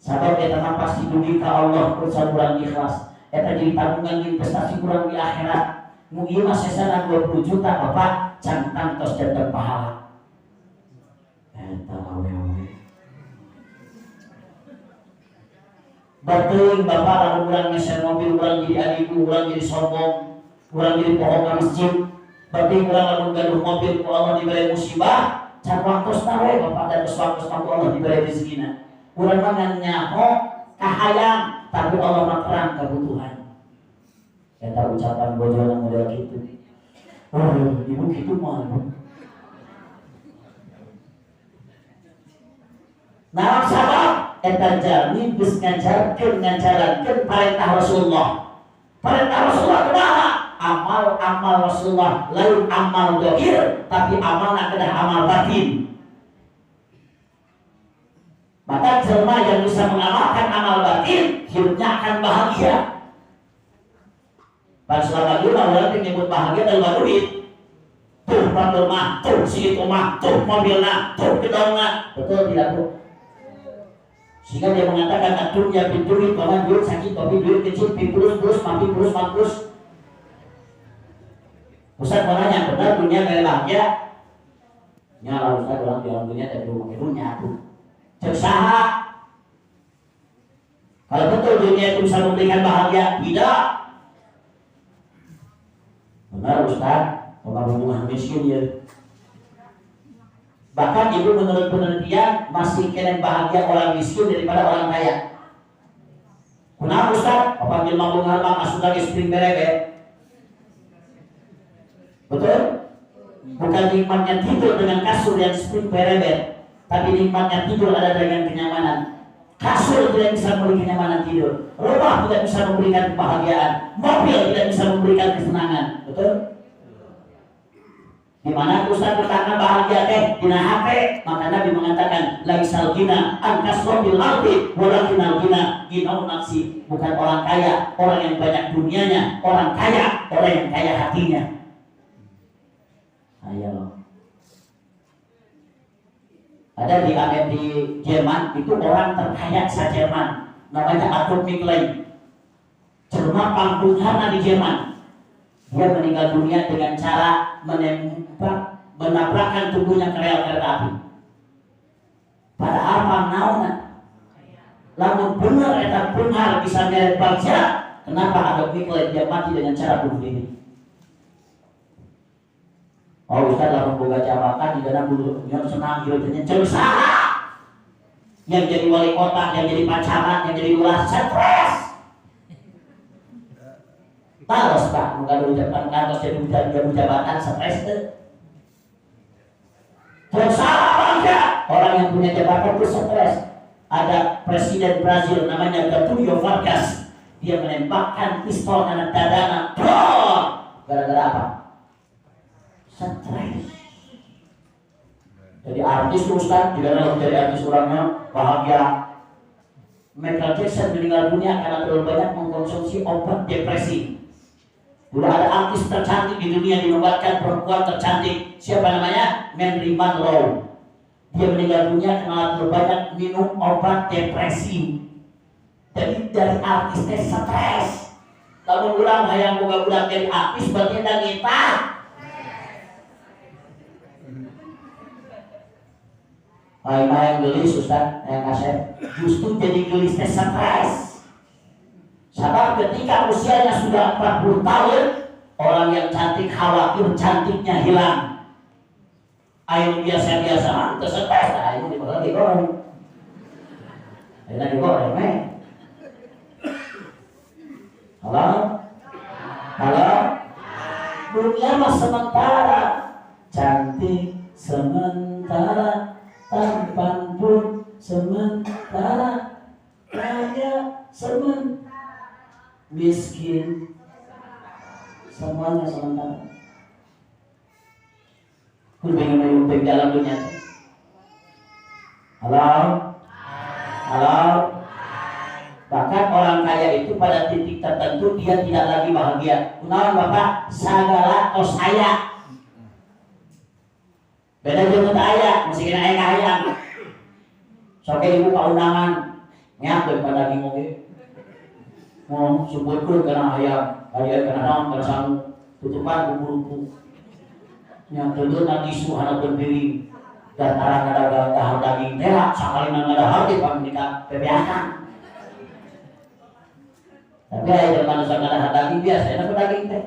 Sabab eta mah pasti dugi ka Allah kurang urang ikhlas. Eta jadi tabungan investasi kurang di akhirat. Mu ieu mah sesana 20 juta bapak cantan tos janten pahala. Eta awewe. Beuteung bapak lamun urang ngesen mobil urang jadi adiku, urang jadi sombong, urang jadi pohon ka masjid. Beuteung urang lamun gaduh mobil ku Allah diberi musibah, can waktosna we bapak dan waktosna ku Allah diberi rezekina. Urang mah nyaho kahayang, tapi Allah mah terang kebutuhan. Eta ucapan bojona model gitu. Oh, ibu gitu mah. Nah, sabab eta jalmi geus ngajarkeun ngajarankeun perintah Rasulullah. Perintah Rasulullah kumaha? Amal Rasulullah lain amal zahir, tapi amalna kedah amal batin. Maka jelma yang bisa mengamalkan amal batin, hidupnya akan bahagia. Pas selama dulu orang menyebut bahagia dalam duit. Tuh mobil mah, tuh si itu mah, tuh mobilnya, tuh gedongnya. Betul tidak tuh? Sehingga dia mengatakan dunia pintuit, bahwa duit sakit, tapi duit kecil, pipulus, mati pulus, mampus. Ustaz mau nanya, benar dunia gak bahagia? Nyala Ustaz orang bilang dunia tapi rumah dunia tuh. Cersaha. Kalau betul dunia itu bisa memberikan bahagia, tidak. Benar Ustaz, pembangunan miskin ya. Bahkan ibu menurut penelitian masih kena bahagia orang miskin daripada orang kaya. Kenapa Ustaz? Apa jelma bunga mah sudah spring berebe? nikmatnya tidur dengan kasur yang spring berebet, tapi nikmatnya tidur ada dengan kenyamanan. Kasur tidak bisa memberi kenyamanan tidur, rumah tidak bisa memberikan kebahagiaan, mobil tidak bisa memberikan kesenangan. Betul? Di mana Ustaz berkata bahagia teh dina HP, maka Nabi mengatakan laisal ghina an kasratil ardi walakinal ghina ghinaun nafsi. Bukan orang kaya, orang yang banyak dunianya, orang kaya, orang yang kaya hatinya. Ayo. Ada di Jerman itu orang terkaya se Jerman, namanya Adolf Hitler. Jerman pangpunghana di Jerman. Dia meninggal dunia dengan cara menabrakkan tubuhnya ke rel kereta api. Padahal pangnauna, lamun bener eta benar bisa nyeret baca, kenapa Adolf Hitler dia mati dengan cara bunuh diri? Oh Ustaz lamun boga jabatan di dalam bulu yang senang hidupnya salah. Yang jadi wali kota, yang jadi pacaran, yang jadi lurah stres. Taros Pak, muka dulu depan kantor jadi jabatan stres tuh. Terus salah bangga. Orang yang punya jabatan itu stres. Ada presiden Brazil namanya Getúlio Vargas. Dia menembakkan pistol kanan dadana. Gara-gara apa? Stres. Jadi artis tuh Ustaz, juga kalau jadi artis orangnya bahagia. Michael Jackson meninggal dunia karena terlalu banyak mengkonsumsi obat depresi. Dulu ada artis tercantik di dunia dinobatkan perempuan tercantik. Siapa namanya? Marilyn Monroe. Dia meninggal dunia karena terlalu banyak minum obat depresi. Jadi dari artis teh stres. Lalu ulang hayang boga budak jadi artis berarti dan kita. Yang gelis Ustaz, yang kasih justru jadi gelis teh stres. Sebab ketika usianya sudah 40 tahun, orang yang cantik khawatir cantiknya hilang. Ayo biasa-biasa, terus stres, ayo digoreng. Ayo digoreng, Halo? Halo? Dunia mah sementara, cantik sementara. Tampan pun sementara, kaya sementara, miskin semuanya sementara. Aku pengen menyumping dalam dunia. Halo? Halo? Bahkan orang kaya itu pada titik tertentu dia tidak lagi bahagia. Kunaon Bapak? Sagala tos aya. Beda jeung teu aya, mesti kena aya kahayang. Soke ibu kaundangan, nyakeun pada daging oge. Mau sebutkeun kana hayang, aya kana naon kana sangu, tutupan ku buruku. Nya teu na tisu hanapeun piring. Dataran ngadahar daging teh sakalina ngadahar teh pamrika pebeakan. Tapi aya jeung manusia ngadahar daging biasa enak daging teh.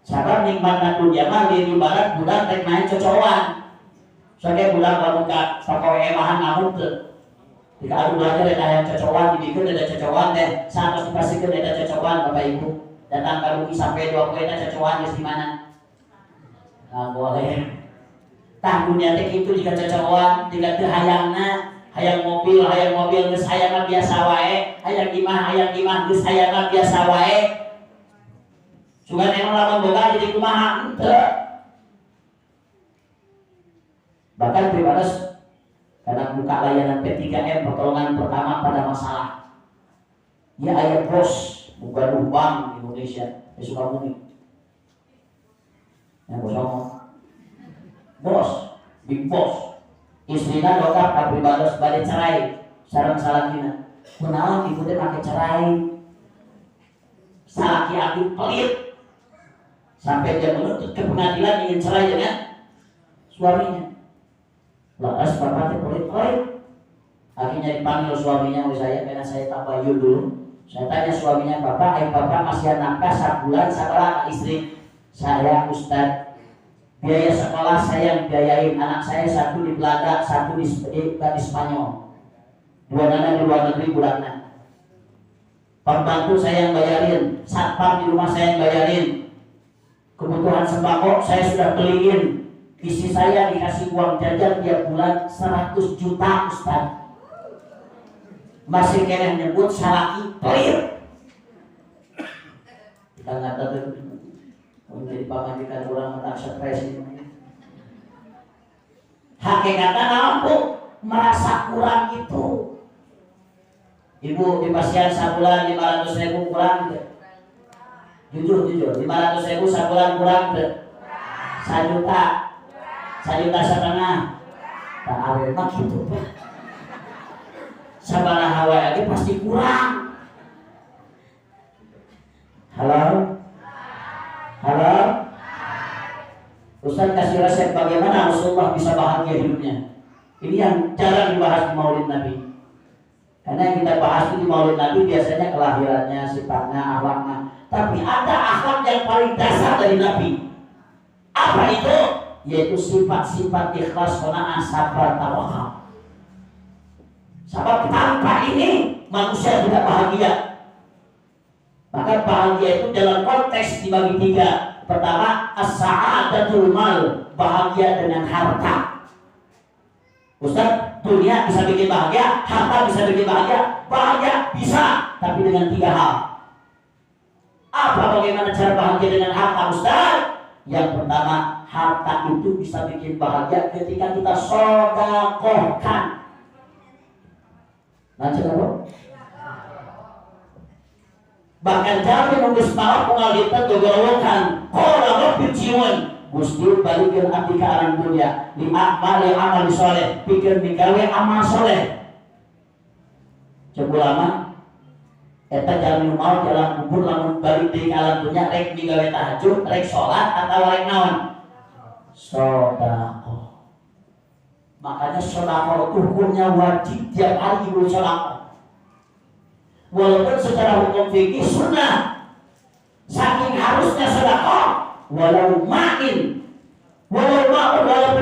Sabab nikmat dunia mah di ibarat budak rek main cocokan. Soalnya budak lamun ka sakoe emahan ngamuk teu. Jika adu belajar ada yang cocokan, didikeun ada cocokan teh, saat pasikeun ada cocokan Bapak Ibu. Datang ka Luki sampai 2 poe teh cocokan geus di mana? Nah, boleh. Tah dunia teh kitu jika cocokan, jika teu hayangna, hayang mobil geus hayang biasa wae, hayang imah geus hayang biasa wae. Sugan emang lamun boga jadi kumaha henteu. Bahkan pribades karena buka layanan P3M pertolongan pertama pada masalah. Ya aya bos buka bank di Indonesia, di Sukabumi. Yang bos, big boss. Istrina dokter ka pribades bade cerai, sareng-sarengina. Kunaon ibu teh make cerai? Salaki aku pelit. Sampai dia menuntut ke pengadilan ingin cerai dengan suaminya. Lantas bapak teh pelit. Akhirnya dipanggil suaminya oleh saya karena saya tabayun dulu. Saya tanya suaminya, bapak masih nafkah sabulan sabaraha istri? Saya Ustad, biaya sekolah saya yang biayain, anak saya satu di Belanda, satu di Spanyol. 2 anak di luar negeri bulannya. Pembantu saya yang bayarin, satpam di rumah saya yang bayarin. Kebutuhan sembako saya sudah beliin, Istri saya dikasih uang jajan tiap bulan 100 juta Ustaz. Masih kena nyebut salaki pelir. Kita nggak tahu menjadi pamajikan orang tak stres ini. Hakikatnya nampu merasa kurang itu. Ibu di pasien sebulan 500.000 kurang gitu. Jujur 500.000 sebulan kurang gitu. 1 juta. 1,5 juta. Tak awet mah gitu Pak. Sabaraha wae lagi pasti kurang. Halo? Ustaz kasih resep bagaimana Rasulullah bisa bahagia hidupnya. Ini yang jarang dibahas di Maulid Nabi. Karena yang kita bahas di Maulid Nabi biasanya kelahirannya, sifatnya, akhlaknya. Tapi ada akhlak yang paling dasar dari Nabi. Apa itu? Yaitu sifat-sifat ikhlas, qanaah, sabar, tawakal. Sebab tanpa ini manusia tidak bahagia. Maka bahagia itu dalam konteks dibagi 3. Pertama, as-sa'adatul mal, bahagia dengan harta. Ustaz, dunia bisa bikin bahagia, harta bisa bikin bahagia. Bahagia bisa, tapi dengan 3 hal. Apa bagaimana cara bahagia dengan harta Ustaz? Yang pertama, harta itu bisa bikin bahagia ketika kita sedekahkan. Lanjut apa? Bahkan Jabir bin Ismail mengalihkan dogorowokan qala rabbi jiwan Gusti balikin abdi ka aran dunia li amali soleh pikir migawe amal soleh. Coba lama eta jalan mau jalan kubur lamun balik di alam dunia rek migawe tahajud rek sholat atau rek naon sedekah. Makanya sedekah itu hukumnya wajib tiap hari bersedekah. Walaupun secara hukum fikih sunnah, saking harusnya sedekah, walaupun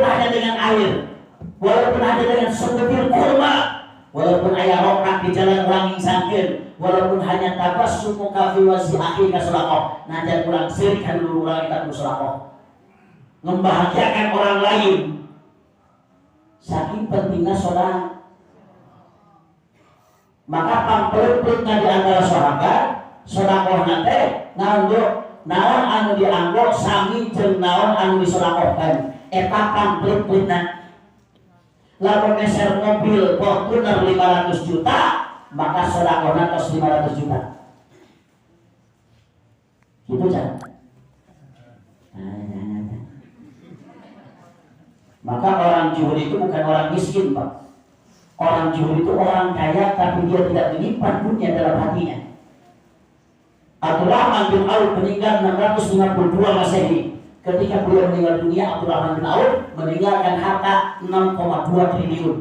hanya dengan air, walaupun hanya dengan segetir kurma, walaupun ayah rokak di jalan orang insangkin, walaupun hanya tabassum muka fi wajhi akhika sedekah, najan kurang sirkan dulu orang kita bersedekah, membahagiakan orang lain, saking pentingnya sedekah. Maka pampelit-pelitnya di antara sahabat sedekah nate nganggo naon anu dianggo sami jeung naon anu disedekahkan. Eta pampelit-pelitna. Lamun meser mobil Fortuner 500 juta, maka sedekahna tos 500 juta. Gitu kan? Maka orang juhud itu bukan orang miskin, Pak. Orang juhud itu orang kaya tapi dia tidak menyimpan dunia dalam hatinya. Abdurrahman bin Auf meninggal 652 Masehi. Ketika beliau meninggal dunia, Abdurrahman bin Auf meninggalkan harta 6,2 triliun.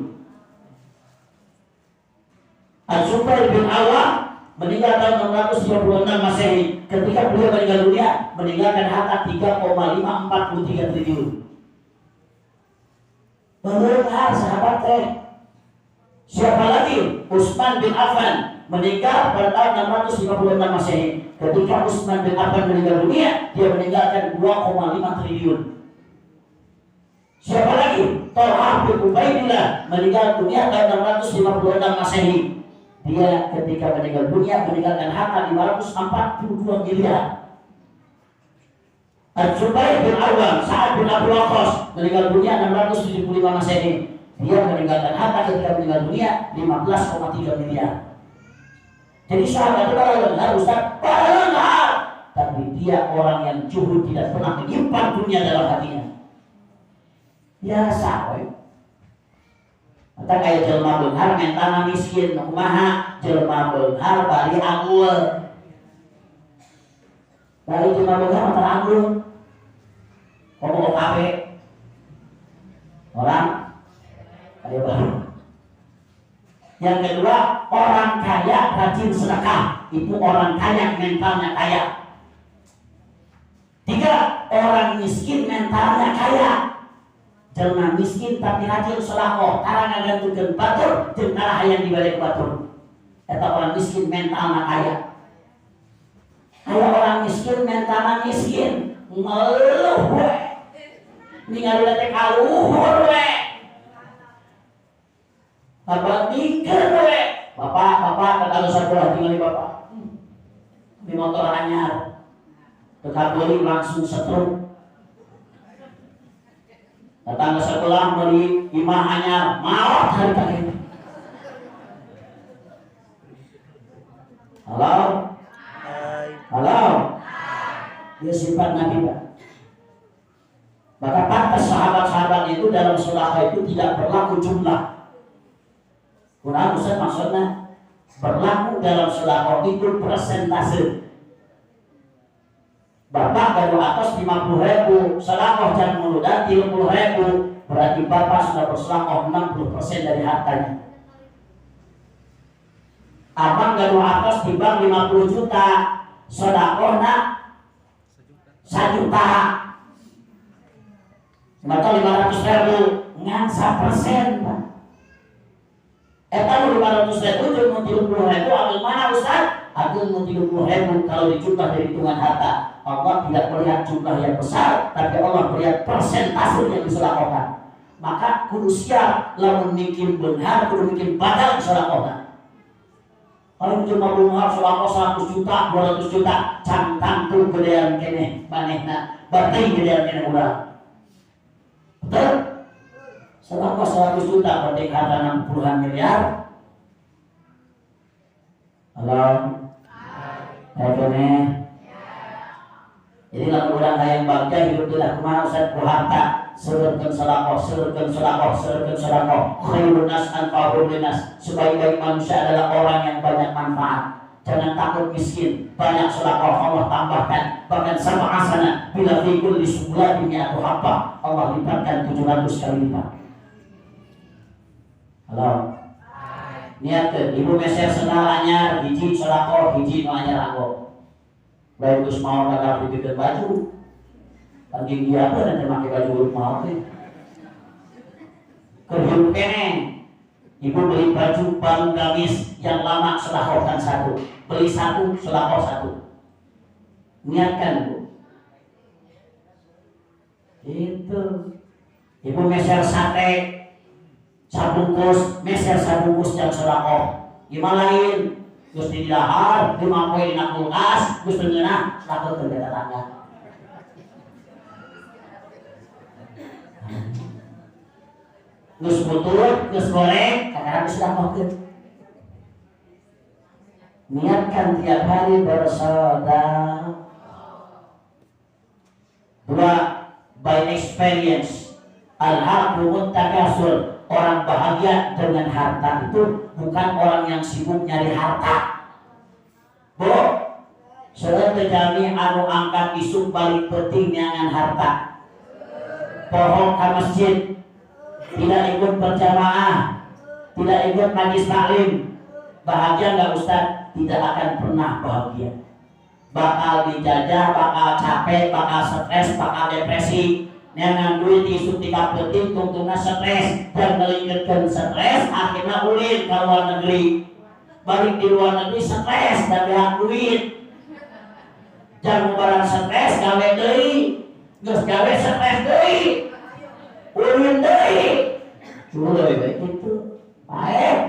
Az-Zubair bin Awam meninggal tahun 656 Masehi. Ketika beliau meninggal dunia, meninggalkan harta 3,543 triliun. Menurut sahabat teh, siapa lagi? Utsman bin Affan meninggal pada tahun 656 Masehi. Ketika Utsman bin Affan meninggal dunia, dia meninggalkan 2,5 triliun. Siapa lagi? Thalhah bin Ubaidillah meninggal dunia tahun 656 Masehi. Dia ketika meninggal dunia meninggalkan harta 542 miliar. Az-Zubair bin Awam, Sa'ad bin Abi Waqqas meninggal dunia 675 Masehi. Dia meninggalkan harta ketika meninggal dunia 15,3 miliar. Jadi sahabat itu kalau dengar Ustaz, dengar. Tapi dia orang yang juhud, tidak pernah menyimpan dunia dalam hatinya. Biasa, woy. Maka kayak jelma beunghar mentana miskin, kumaha jelma beunghar bari anggur. Bari jelma beunghar mata anggur. Ngomong kafe. Orang kayak baru. Yang kedua, orang kaya rajin sedekah. Itu orang kaya mentalnya kaya. 3, orang miskin mentalnya kaya. Jelma miskin tapi rajin sedekah, tara ngagantungkeun batur jeung tara hayang dibalik batur. Eta orang miskin mentalnya kaya. Aya orang miskin mentalnya miskin, ngeluh we. ningali teh kaluhur we. Bapak mikir we. Bapak kalau sekolah tinggal bapak. Di motor anyar. Tetap beli langsung setruk. Datang ke sekolah beli imah anyar, maot hari tadi. Halo? Halo? Dia sifat Nabi Pak. Maka pantas sahabat-sahabat itu dalam sedekah itu tidak berlaku jumlah. Kurang Ustaz maksudnya berlaku dalam sedekah itu persentase. Bapak kalau atas 50.000 sedekah jam muludan 30.000, berarti Bapak sudah bersedekah 60% dari hartanya. Abang kalau atas di bank 50 juta sedekahna 1 juta. Maka 500.000 ngan 1% Pak. Eta 500.000 jeung 30.000 ambil mana Ustaz? Ambil 30.000 kalau dijumlah dari hitungan harta. Allah tidak melihat jumlah yang besar, tapi Allah melihat persentase yang disedekahkan. Maka kudu siap lamun mikir benar, kudu mikir badal disedekahkan. Kalau cuma rumah sedekah 100 juta, 200 juta, cantang tuh gedean kene manehna, berarti gedean kene urang. Betul? Sedekah 100 juta berarti harta 60-an miliar. Halo? Kene. Jadi lamun urang hayang bagja hidup teh kumaha Ustaz ku harta, seurkeun sedekah, khairun nas anfa'uhum linnas. Sebaik-baik manusia adalah orang yang banyak manfaat. Jangan takut miskin, banyak sedekah Allah tambahkan, bahkan sama hasanah bila fi kulli subulatin mi'atu habba, Allah lipatkan 700 kali lipat. Halo. Niatkeun ibu meser sendal anyar, hiji sedekah, hiji nu anyar anggo. Baik terus mau kakak bikin baju, lagi dia apa nanti pakai baju mau nih. Kerjun keneng, ibu beli baju baru gamis yang lama sedekahkan 1, beli 1 sedekah 1. Niatkan bu. Itu, ibu meser sate, sabungkus, meser sabungkus yang sedekah. Gimana lain? Gusti di dahar, 5 poe dina kulkas, Gusti ngeunah sakeun ke tetangga. Geus butur, geus goreng, kadang geus dakokeun. Niatkan tiap hari bersedekah. 2. By experience, al-haqqu muttakatsur. Orang bahagia dengan harta itu bukan orang yang sibuk nyari harta. Bu, seueur teh jalmi anu angkat isuk balik penting nyangan harta. Pohon ke masjid, tidak ikut berjamaah, tidak ikut majlis taklim. Bahagia enggak Ustaz? Tidak akan pernah bahagia. Bakal dijajah, bakal capek, bakal stres, bakal depresi. Nyangan duit isuk tika penting tungtungna stres dan ngelingkeun stres akhirnya ulin ke luar negeri. Balik di luar negeri stres dan lihat duit. Jangan barang stres gawe deui. Geus gawe stres deui. Ulin deui. Cuma lebih baik itu. Baik.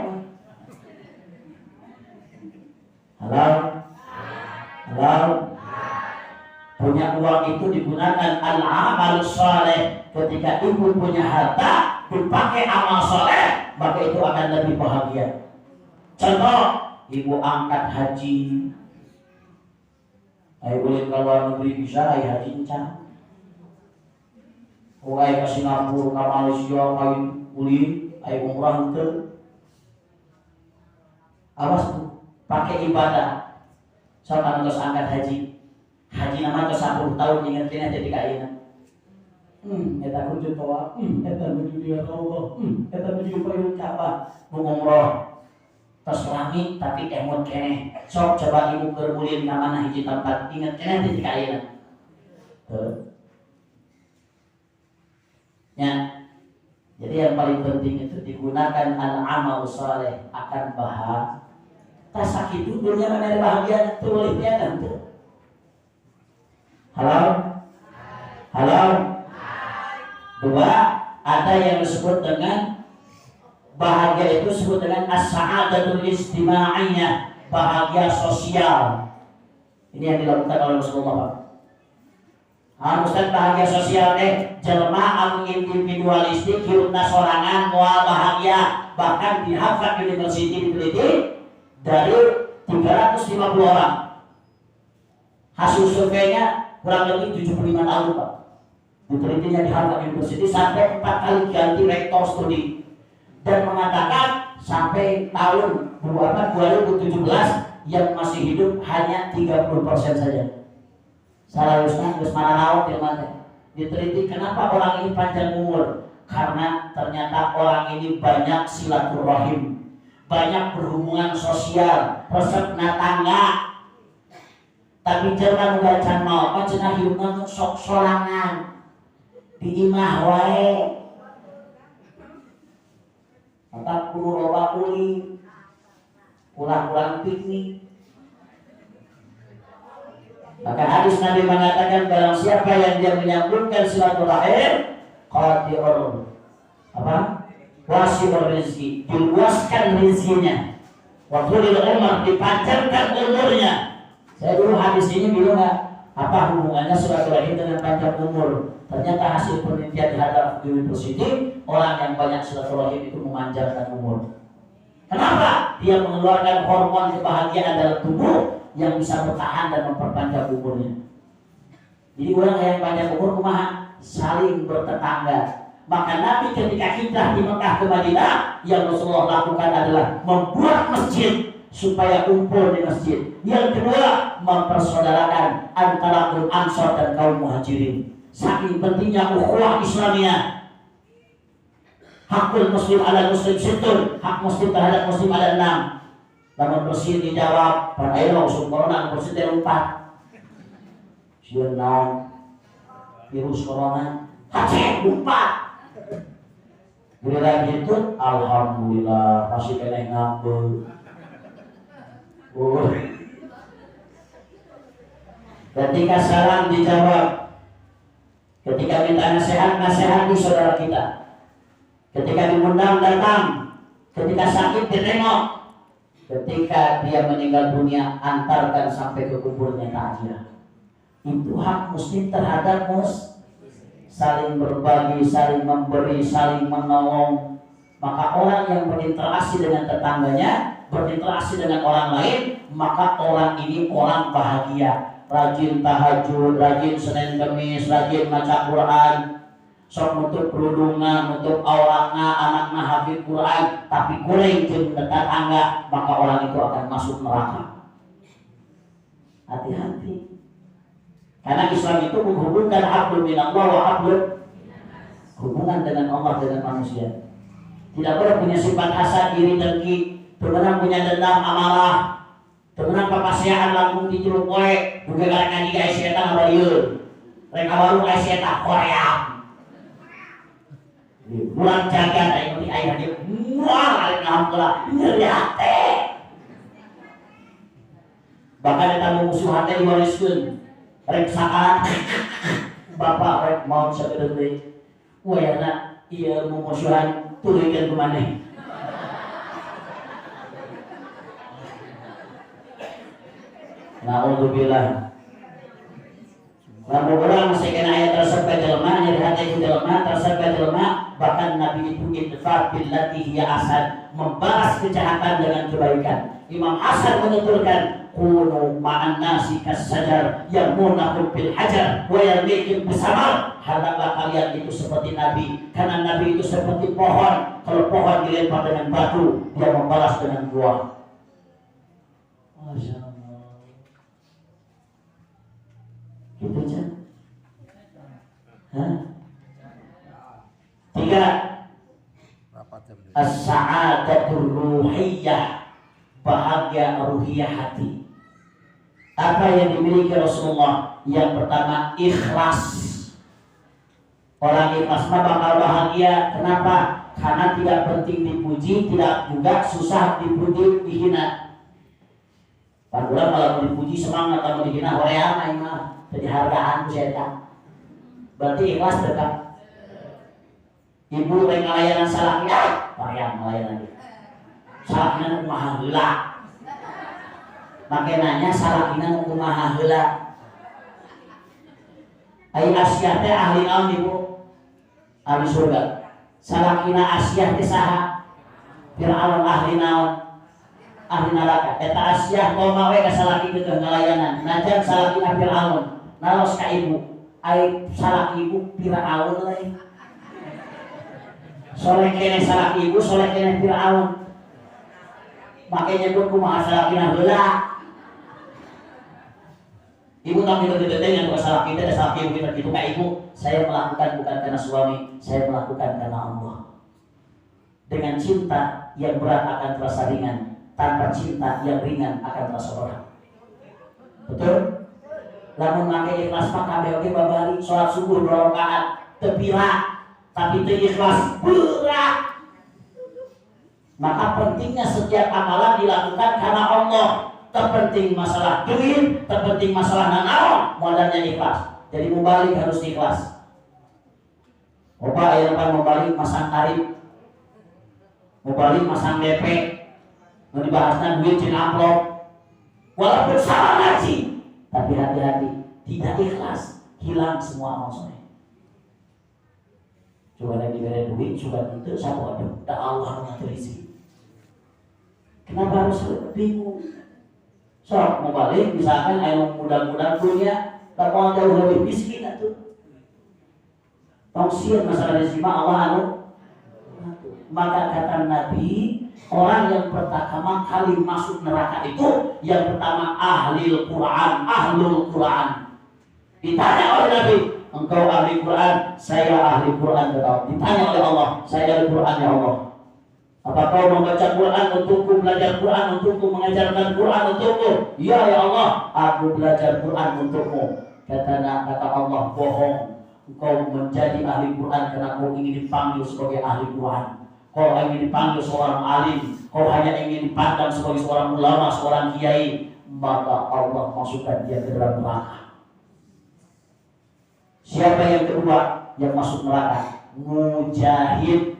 Halo. Halo. Punya uang itu digunakan al-amal soleh. Ketika ibu punya harta dipakai amal soleh, maka itu akan lebih bahagia. Contoh, ibu angkat haji. Ayo boleh ke luar negeri bisa, ayo haji encang. Ayo ke Singapura, ke Malaysia, ayo boleh, ayo umrah itu. Awas tuh, pakai ibadah. Sama harus angkat haji. Haji nama ke 10 tahun ingatnya jadi kaina. Eta kudu toa, eta kudu dia Allah, eta kudu payung Ka'bah, umroh. Tos langit tapi emot kene. Sok coba ibu kerulin ka mana hiji tempat ingat kene jadi kaina. Ya. Jadi yang paling penting itu digunakan al-amal saleh akan bahagia. Tas sakit itu dunia mana bahagia tuh boleh kan tuh. Halo? Halo? Dua, ada yang disebut dengan bahagia itu disebut dengan as-sa'adatul ijtimaiyah, bahagia sosial. Ini yang dilakukan oleh Rasulullah. Ustaz, bahagia sosial jelema anu individualistik hirupna sorangan moal bahagia, bahkan di Harvard University diteliti dari 350 orang. Hasil surveinya kurang lebih 75 tahun Pak. Ditelitinya di Harvard University sampai 4 kali ganti rektor studi dan mengatakan sampai tahun 2017 yang masih hidup hanya 30% saja. Seharusnya geus mananaon ilmu diteliti kenapa orang ini panjang umur, karena ternyata orang ini banyak silaturahim, banyak berhubungan sosial, resepna tangga. Tapi jangan udah can mau, kan cenah hidupna sok sorangan di imah wae. Maka kudu loba uli, pulang-pulang piknik. Maka hadis Nabi mengatakan barang siapa yang dia menyambungkan silaturahim qati'ur wasi'ur rizki, diluaskan rezekinya, wa tulil umur, dipanjangkan umurnya. Saya dulu hadis ini bingung apa hubungannya silaturahim dengan panjang umur. Ternyata hasil penelitian di Harvard University, orang yang banyak silaturahim itu memanjangkan umur. Kenapa? Dia mengeluarkan hormon kebahagiaan dalam tubuh yang bisa bertahan dan memperpanjang umurnya. Jadi orang yang panjang umur kumaha? Saling bertetangga. Maka Nabi ketika hijrah di Mekah ke Madinah, yang Rasulullah lakukan adalah membuat masjid supaya kumpul di masjid. Yang kedua, mempersaudarakan antara kaum Ansor dan kaum Muhajirin. Saking pentingnya ukhuwah Islamiyah. Hakul muslim ala muslim situn, hak muslim terhadap muslim ada 6. Lamun bersih dijawab, pada ayo langsung corona bersih teh 4. Sieun naon? Virus corona. Haceh 4. Bila gitu, alhamdulillah masih kena ngambul. Ketika salam dijawab, ketika minta nasihat, nasihati saudara kita. Ketika diundang datang, ketika sakit ditengok, ketika dia meninggal dunia antarkan sampai ke kuburnya takziah. Itu hak muslim terhadap saling berbagi, saling memberi, saling menolong. Maka orang yang berinteraksi dengan tetangganya, berinteraksi dengan orang lain, maka orang ini orang bahagia. Rajin tahajud, rajin Senin Kamis, rajin baca Quran, sok nutup kerudungan, nutup auratna, anakna hafid Quran, tapi goreng jeung tetangga, maka orang itu akan masuk neraka. Hati-hati. Karena Islam itu menghubungkan hablum minallah wa hablum, hubungan dengan Allah dengan manusia. Tidak boleh punya sifat hasad, iri, dengki, temenan punya dendam, amarah, temenan papasiaan langsung di jeruk poe, duge karek ngaji ka eta ngabarieur. Rek kabaru ka eta Korea. Bulan jaga dari mati air dia mual alhamdulillah nyeri hati. Bahkan eta musuh hati diwariskeun. Rek sakaran bapak rek mau sakedeung deui. Wayana ieu mumusuhan tuluykeun ku maneh. Na'udzubillah. Lamun urang masih kena ayat tersebut jelema, nyeri hati jelema, tersebut jelema, bahkan Nabi itu idfa billati hiya ahsan, membalas kejahatan dengan kebaikan. Imam Hasan menuturkan, kunu ma'an nasi kas-sajar yamunahum bil hajar wa yarmikum bisamar. Hendaklah kalian itu seperti Nabi, karena Nabi itu seperti pohon. Kalau pohon dilempar dengan batu, dia membalas dengan buah. Masya Allah. Gitu aja. Tiga, as-sa'adatul ruhiyah, bahagia ruhiyah hati. Apa yang dimiliki Rasulullah? Yang pertama, ikhlas. Orang ikhlas bakal bahagia. Kenapa? Karena tidak penting dipuji, tidak juga susah dipuji, dihina. Padahal kalau dipuji semangat, kalau dihina hoream mah. Jadi hargaan ku saya. Berarti ikhlas dekat. Ibu rek ngalayanan salakina, payah ngalayanan dia. Salakina kumaha heula. Make nanya salakina kumaha heula. Ai Asyah teh ahli naon Ibu? Ahli surga. Salakina Asyah teh saha? Fir'aun ahli naon? Ahli neraka. Eta Asyah koma we ka salaki teh ngalayanan. Najan salakina Fir'aun. Nalos ka ibu. Ai salaki ibu Fir'aun lain. Soleh kene salaki ibu, soleh kene Fir'aun. Makanya nyebut kumaha salakina heula. Ibu tak minta didedeng yang salaki teh salaki ibu kita gitu ka ibu. Saya melakukan bukan karena suami, saya melakukan karena Allah. Dengan cinta yang berat akan terasa ringan, tanpa cinta yang ringan akan terasa berat. Betul? Lamun make ikhlas mah kabeh oge babari salat subuh 2 rakaat teu pira, tapi teu ikhlas berat. Maka pentingnya setiap amalan dilakukan karena Allah. Terpenting masalah duit, terpenting masalah nanaon, modalnya ikhlas. Jadi mubalik harus ikhlas. Opa aya depan mubalik masang tarif, mubalik masang DP, nu dibahasna duit jeung amplop. Walaupun salah ngaji, tapi hati-hati, tidak ikhlas, hilang semua amal soleh. Coba lagi bere duit, coba itu satu aduh, tak Allah mengatur isi. Kenapa harus bingung? So, mau balik, misalkan ayo mudah-mudahan punya, tak mau jauh lebih miskin itu. Tongsian masalah rezeki Allah anu. Maka kata Nabi, orang yang pertama kali masuk neraka itu yang pertama ahlul Quran, ahlul Quran. Ditanya oleh Nabi, engkau ahli Quran, saya ahli Quran. Ditanya oleh Allah, saya ahli Quran ya Allah. Apa kau membaca Quran untukku, belajar Quran untukku, mengajarkan Quran untukku? Ya ya Allah, aku belajar Quran untukmu. Kata Allah, bohong. Engkau menjadi ahli Quran karena kau ingin dipanggil sebagai ahli Quran. Kau ingin dipanggil seorang alim. Kau hanya ingin dipandang sebagai seorang ulama, seorang kiai. Maka Allah masukkan dia ke dalam neraka. Siapa yang kedua yang masuk neraka? Mujahid.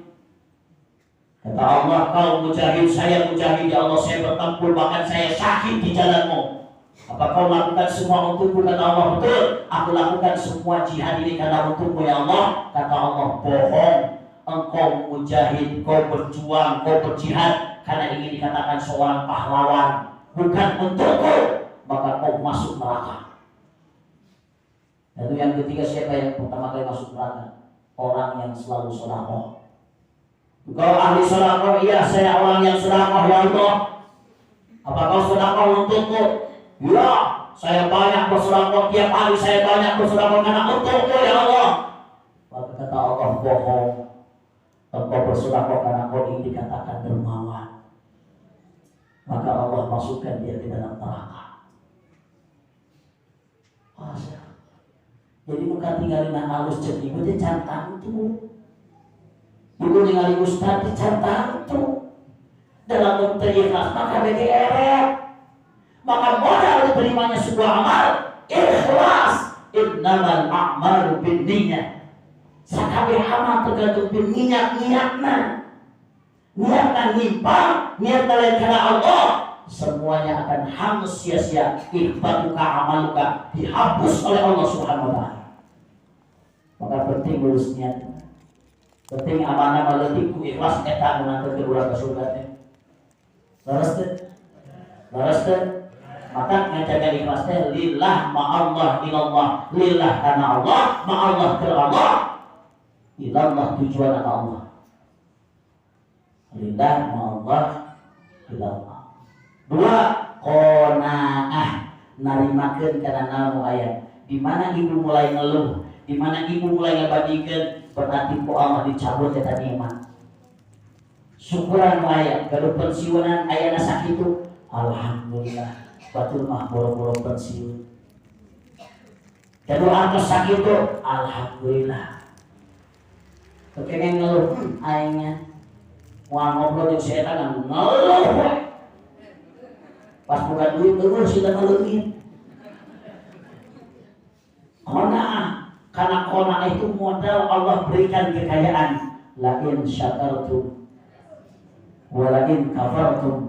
Kata Allah, kau mujahid, saya mujahid ya Allah, saya bertempur, bahkan saya syahid di jalanmu. Apa kau lakukan semua untukku? Kata Allah, betul, aku lakukan semua jihad ini karena untukmu ya Allah. Kata Allah, bohong, engkau mujahid, kau berjuang, kau berjihad karena ingin dikatakan seorang pahlawan, bukan untukku, maka kau masuk neraka. Lalu yang ketiga, siapa yang pertama kali masuk neraka? Orang yang selalu sedekah. Engkau ahli sedekah, iya saya orang yang sedekah ya Allah. Apa kau sedekah untukku? Ya, saya banyak bersedekah, tiap hari saya banyak bersedekah karena untukmu ya Allah. Maka kata Allah, bohong, engkau bersedekah karena kau ingin dikatakan dermawan. Maka Allah masukkan dia ke dalam neraka. Masa? Jadi muka tinggalin halus jadi itu cantang tuh. Ibu ningali ustaz dicantang tuh dalam bentuk ikhlas maka BGR maka modal diterimanya sebuah amal ikhlas. Innamal a'malu binniyat. Sakabeh amal tergantung niatna. Niatna nyimpang, niatna lain karena Allah, semuanya akan hangus sia-sia. Ikhbatuka amaluka dihapus oleh Allah Subhanahu wa taala. Maka penting lurus niat. Penting amanah maletik ku ikhlas eta menantu urang ka surga teh. Laras teh. Maka ngajaga ikhlas teh lillah ma'allah ilallah. Lillah karena Allah, ma'allah ke Allah. Ilallah tujuan ke Allah. Lillah ma'allah ilallah. Dua, qanaah narimakeun kana naon aya. Di mana ibu mulai ngeluh, di mana ibu mulai ngabadikeun, berarti ku Allah dicabut eta nikmat. Syukuran aya, gaduh pensiunan aya sakitu, alhamdulillah. Batul mah boro-boro pensiun. Gaduh artos sakitu, alhamdulillah. Kepengen ngeluh aingnya. Moal ngobrol jeung si eta ngeluh. Pas buka duit eueuh si eta ngeuleuhin. Qanaah. Karena qanaah itu modal Allah berikan kekayaan. la in syakartum wa la in kafartum.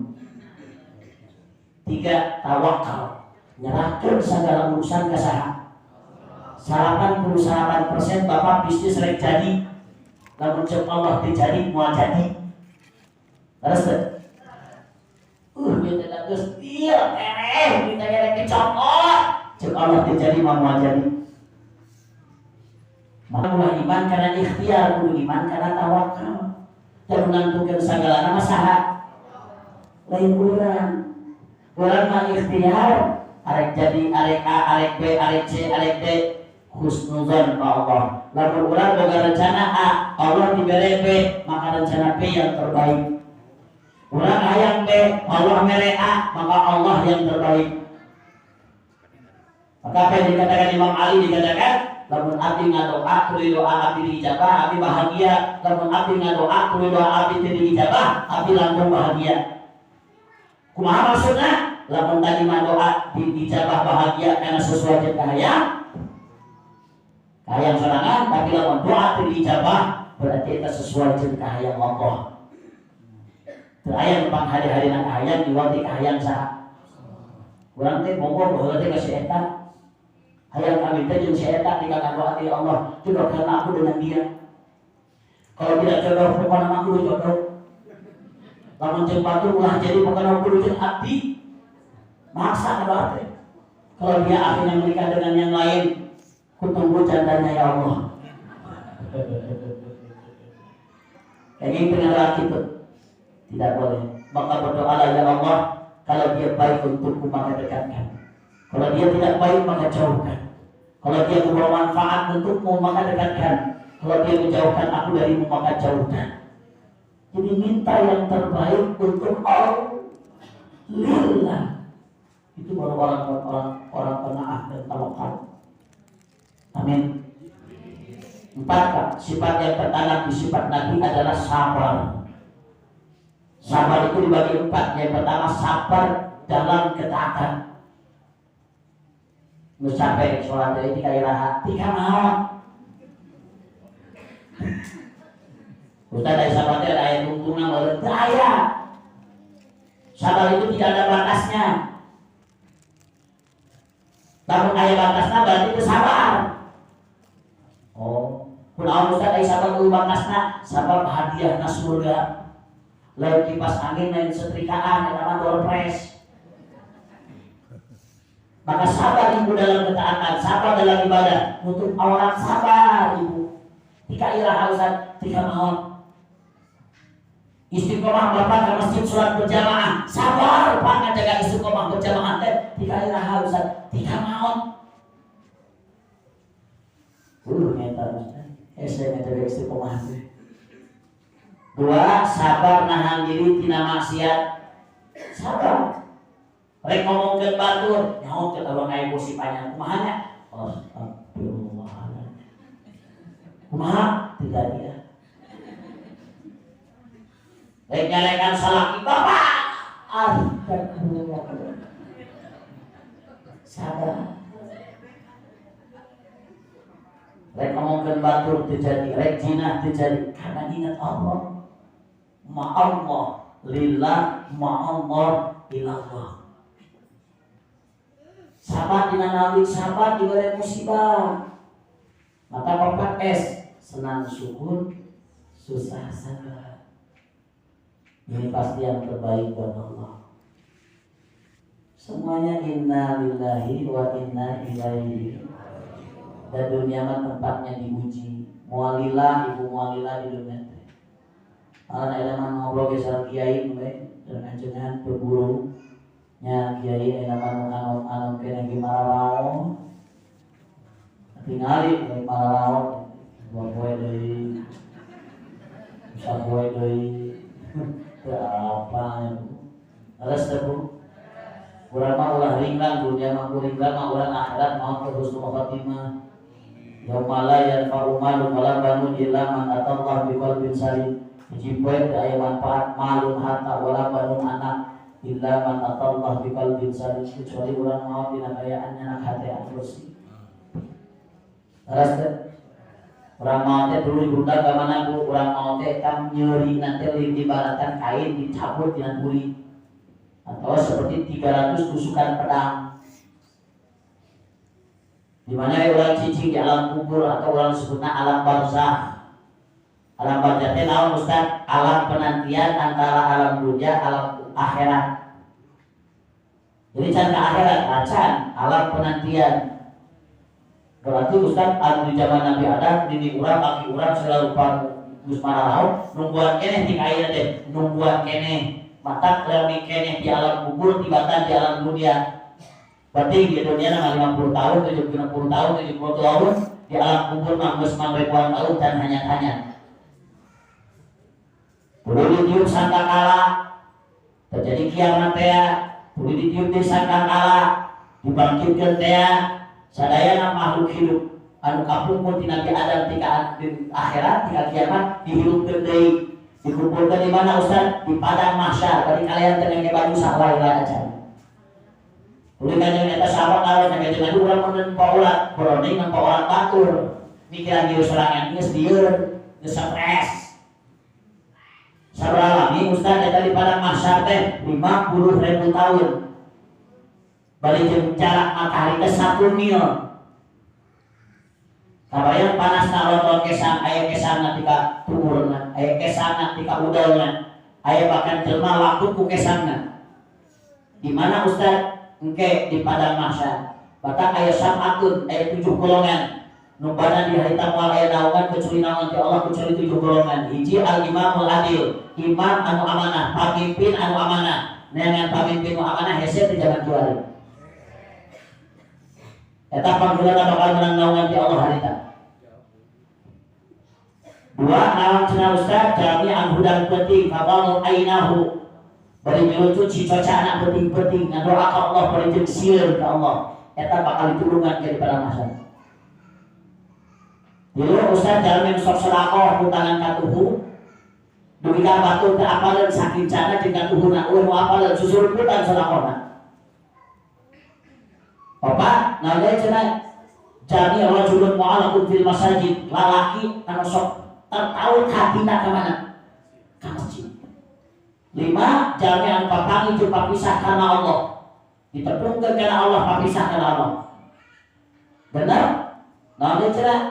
3 tawakal, nyerahkeun segala urusan ka saha. 89% Bapak bisnis rek jadi, lamun cek Allah dijadi moal jadi. Terus kita geus ieu kita rek dicopot, cek Allah dijadi moal jadi. Maka iman karena ikhtiar, kudu iman karena tawakal. Dan menentukan segala nama saha lain urang. Urang mah ikhtiar, arek jadi, arek A, arek B, arek C, arek D, husnuzon ka Allah. Lamun urang boga rencana A, Allah dibere B, maka rencana B yang terbaik. Urang hayang B, Allah mere A, maka Allah yang terbaik. Maka apa yang dikatakan Imam Ali dikatakan, lamun abdi ngadoa kudu doa abdi diijabah, abdi bahagia. Lamun abdi ngadoa kudu doa abdi teu diijabah, abdi langsung bahagia. Kumaha maksudna? Lamun tadi doa diijabah bahagia karena sesuai jeung kahayang sorangan, tapi lamun doa teu diijabah berarti eta sesuai jeung kahayang Allah. Teu aya numpang hari-harina kahayang diwati kahayang saha. Urang teh monggo baheula teh ka si eta. Hayang kami teh jeung si eta dikatakan hati Allah, jodohkan aku dengan dia. Kalau tidak jodoh, pokoknya aku jodoh. Lamun jeung batur ulah jadi pokoknya aku jeung abdi. Maksa kada teh. Kalau dia akhirnya menikah dengan yang lain, kutunggu jandanya ya Allah. Kayak gitu laki itu tidak boleh. Maka berdoalah ya Allah, kalau dia baik untukku maka dekatkan. Kalau dia tidak baik maka jauhkan. Kalau dia membawa manfaat untukmu maka dekatkan. Kalau dia menjauhkan aku darimu maka jauhkan. Jadi minta yang terbaik untuk Allah. Lillah. Itu baru orang penaah dan tawakal. Amin. 4 sifat yang tertanam di sifat Nabi adalah sabar. Sabar itu dibagi 4. Yang pertama sabar dalam ketaatan. Nu capek sholat dari tiga iraha, tiga malam. Ustaz dari sahabatnya ada ayat tuntunan berdaya. Sabar itu tidak ada batasnya. Namun ayat batasnya berarti itu sabar. Oh, kunaon Ustaz dari sabar dulu batasnya, sabar hadiah surga. Lain kipas angin, lain setrikaan, yang nama door press. Maka sabar ibu dalam ketaatan, sabar dalam ibadah. Untuk orang sabar ibu. Tika iraha Ustaz, tika maon. Istiqomah bapak ke masjid sholat berjamaah, sabar pak ngajaga istiqomah berjamaah teh. Tika iraha Ustaz, tika maon. Nyata Ustaz. Saya ngajaga istiqomah teh. 2 sabar nahan diri tina maksiat. Sabar. Rek ngomongkeun batur, nyaho teh kalau aya emosi panjang kumahanya? Astagfirullah. Kumaha? Tidak dia. Rek nyalekan salaki bapak. Astagfirullah. Sabar. Rek ngomongkeun batur teu jadi, rek jinah teu jadi karena ingat Allah. Ma'allah lillah ma'allah ilallah. Sabar dengan nabi, sabar di balik musibah. Maka 4 S, senang syukur, susah sabar. Ini pasti yang terbaik buat Allah. Semuanya inna lillahi wa inna ilaihi. Dan dunia mah tempatnya diuji. Mualillah, ibu mualillah di dunia. Karena elemen ngobrol gesal kiai dan ajengan berburu. Nya kiai enakan anu kena gimarao tingali marao boe deui bisa boe deui apa alas teh Bu urang mah ulah ringlang dunia mah ringlang mah urang akhirat mah husnul khatimah yaumala yanfa'u malun wala banun illa man atallaha biqalbin salim hiji poe teu aya manfaat malun harta wala banun anak illa man atallah biqalbin salim, kecuali urang mau dina kayaannya nak hati anu bersih. Terus teh Urang mau teh dulu budak ka mana Bu, urang mau teh kan nyeri nanti ibaratkan kain dicabut dengan kulit. Atau seperti 300 tusukan pedang. Di mana orang cicing di alam kubur atau orang sebutnya alam barzakh. Alam barzakh teh naon Ustaz? Alam penantian antara alam dunia alam akhirat. Jadi can akhirat, can alam penantian. Berarti Ustaz anu di zaman Nabi Adam dini urang bagi urang selalu Gus Mararau nungguan keneh di aya teh, nungguan keneh matak lami keneh di alam kubur tibatan di alam dunia. Berarti di dunia nama 50 tahun, 60 tahun, 70 tahun, di alam kubur mah geus ribuan tahun dan hanya-hanya. Perlu ditiup sangkakala, terjadi kiamat teh, perlu ditiup di sangkakala, dibangkitkeun teh, sadayana makhluk hidup anu kapungkur ti Nabi Adam tika di akhirat tika kiamat dihidupkeun deui. Dikumpulkeun di mana Ustaz? Di padang mahsyar. Bari kalian teu ngenge baju salah aja. Udah kanjeng eta sahabat kalau sampai dengan urang mun paulat, browning nang paulat batur. Mikiran diri sorangan geus dieun, geus stres. Sabaraha lami Ustaz eta di padang mahsyar teh 50.000 tahun. Balik jeung jarak matahari teh 1 mil. Kabayang panasna lotol kesang aya kesangna tika tuurna, aya kesangna tika udalna, aya bahkan jelema lakut ku kesangna. Di mana Ustaz? Engke di padang mahsyar. Batak aya sab'atun, aya 7 golongan. Numbana di hari tamual aya naungan kecuali naungan ti Allah kecuali 7 golongan. Hiji al-imamul adil, imam anu amanah, pamimpin anu amanah. Neangan pamimpin anu amanah hese di zaman juari. Eta panggeulana bakal menang naungan ti Allah harita. 2 naon cenah Ustaz jami an hudang penting fadalul ainahu. Bari nyucut si cocana penting-penting ngadoa ka Allah bari jeung sieun ka Allah. Eta bakal ditulungan ke padang mahsyar. Jadi Ustaz jalmi sok sedekah hutangan ka tuhu. Dugi ka batu teh apaleun saking cana jeung ka tuhuna eueuh nu apaleun susul hutan sedekahna. Bapak, naon deui cenah? Jami rajulun mu'allaqun fil masajid, lalaki anu sok tertaut hatina ka mana? Ka masjid. 5 jami anu papangi jeung papisah kana Allah. Ditepungkeun kana Allah, papisah kana Allah. Bener? Naon deui cenah?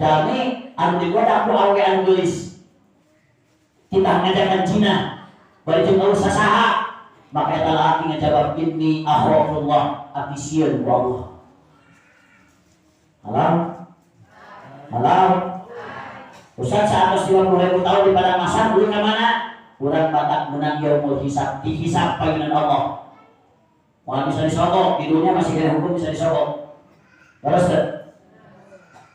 Jami anu digoda ku awe anu geulis. Kita ngajakan zina, bari jeung eueuh sasaha. Maka eta laki ngajawab inni akhafullah, abdi sieun ku Allah. Halo? Ustaz 150.000 tahun di padang mahsyar dulu ka mana? Urang batak menang yaumul hisab, dihisab panginan Allah. Moal bisa disogok, di dunia masih ada hukum bisa disogok. Terus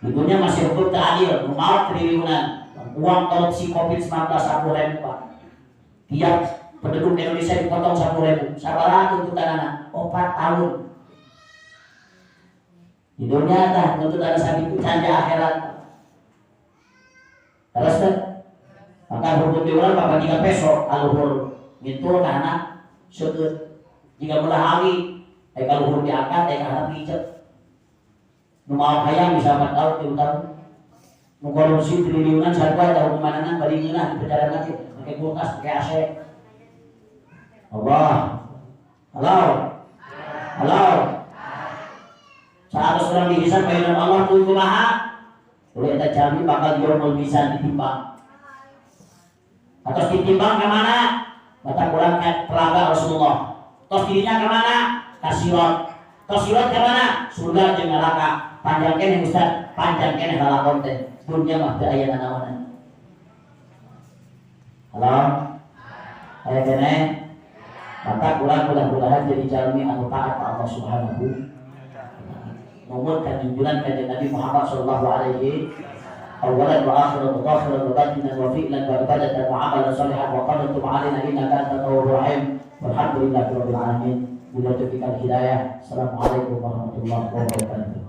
di dunia masih hukum tak adil, mau triliunan. Uang korupsi Covid-19 100.000 Pak. Tiap penduduk Indonesia dipotong 10.000. Sabaraha tuntutanana? 4 tahun. Di dunia tah tuntutan sabitu canda akhirat. Terus maka hukum di urang bapak 3 peso aluhur ngintul ka anak seukeut. Jika belah hari aya aluhur diangkat aya anak pijat. Nu maot hayang bisa 4 tahun 3 tahun. Nu korupsi triliunan sarua eta hukumanana bari ngeunah di perjalanan teh make kulkas make AC. Allah. Halo. Saat orang dihisab bayinan Allah tuh kumaha? Boleh kita jami bakal yaumul mizan ditimbang. Atau ditimbang ke mana? Mata kurang telaga Rasulullah. Tos dirinya ke mana? Kasirat. Tos sirat ke mana? Surga jeung neraka. Panjang keneh Ustaz, panjang keneh lalakon teh. Dunya mah teu aya nanaonan. Halo. Aya keneh. Maka kurang mudah-mudahan jadi jalmi anu taat Allah Subhanahu. Memohonkan junjungan kanjeng Nabi Muhammad sallallahu alaihi awalan wa akhiran wa akhiran wa batinan wa fi'lan wa ibadatan wa amalan salihan wa qadatu ma'alina innaka antat tawwabur rahim walhamdulillahi rabbil alamin. Bila taufiq al hidayah. Assalamualaikum warahmatullahi wabarakatuh.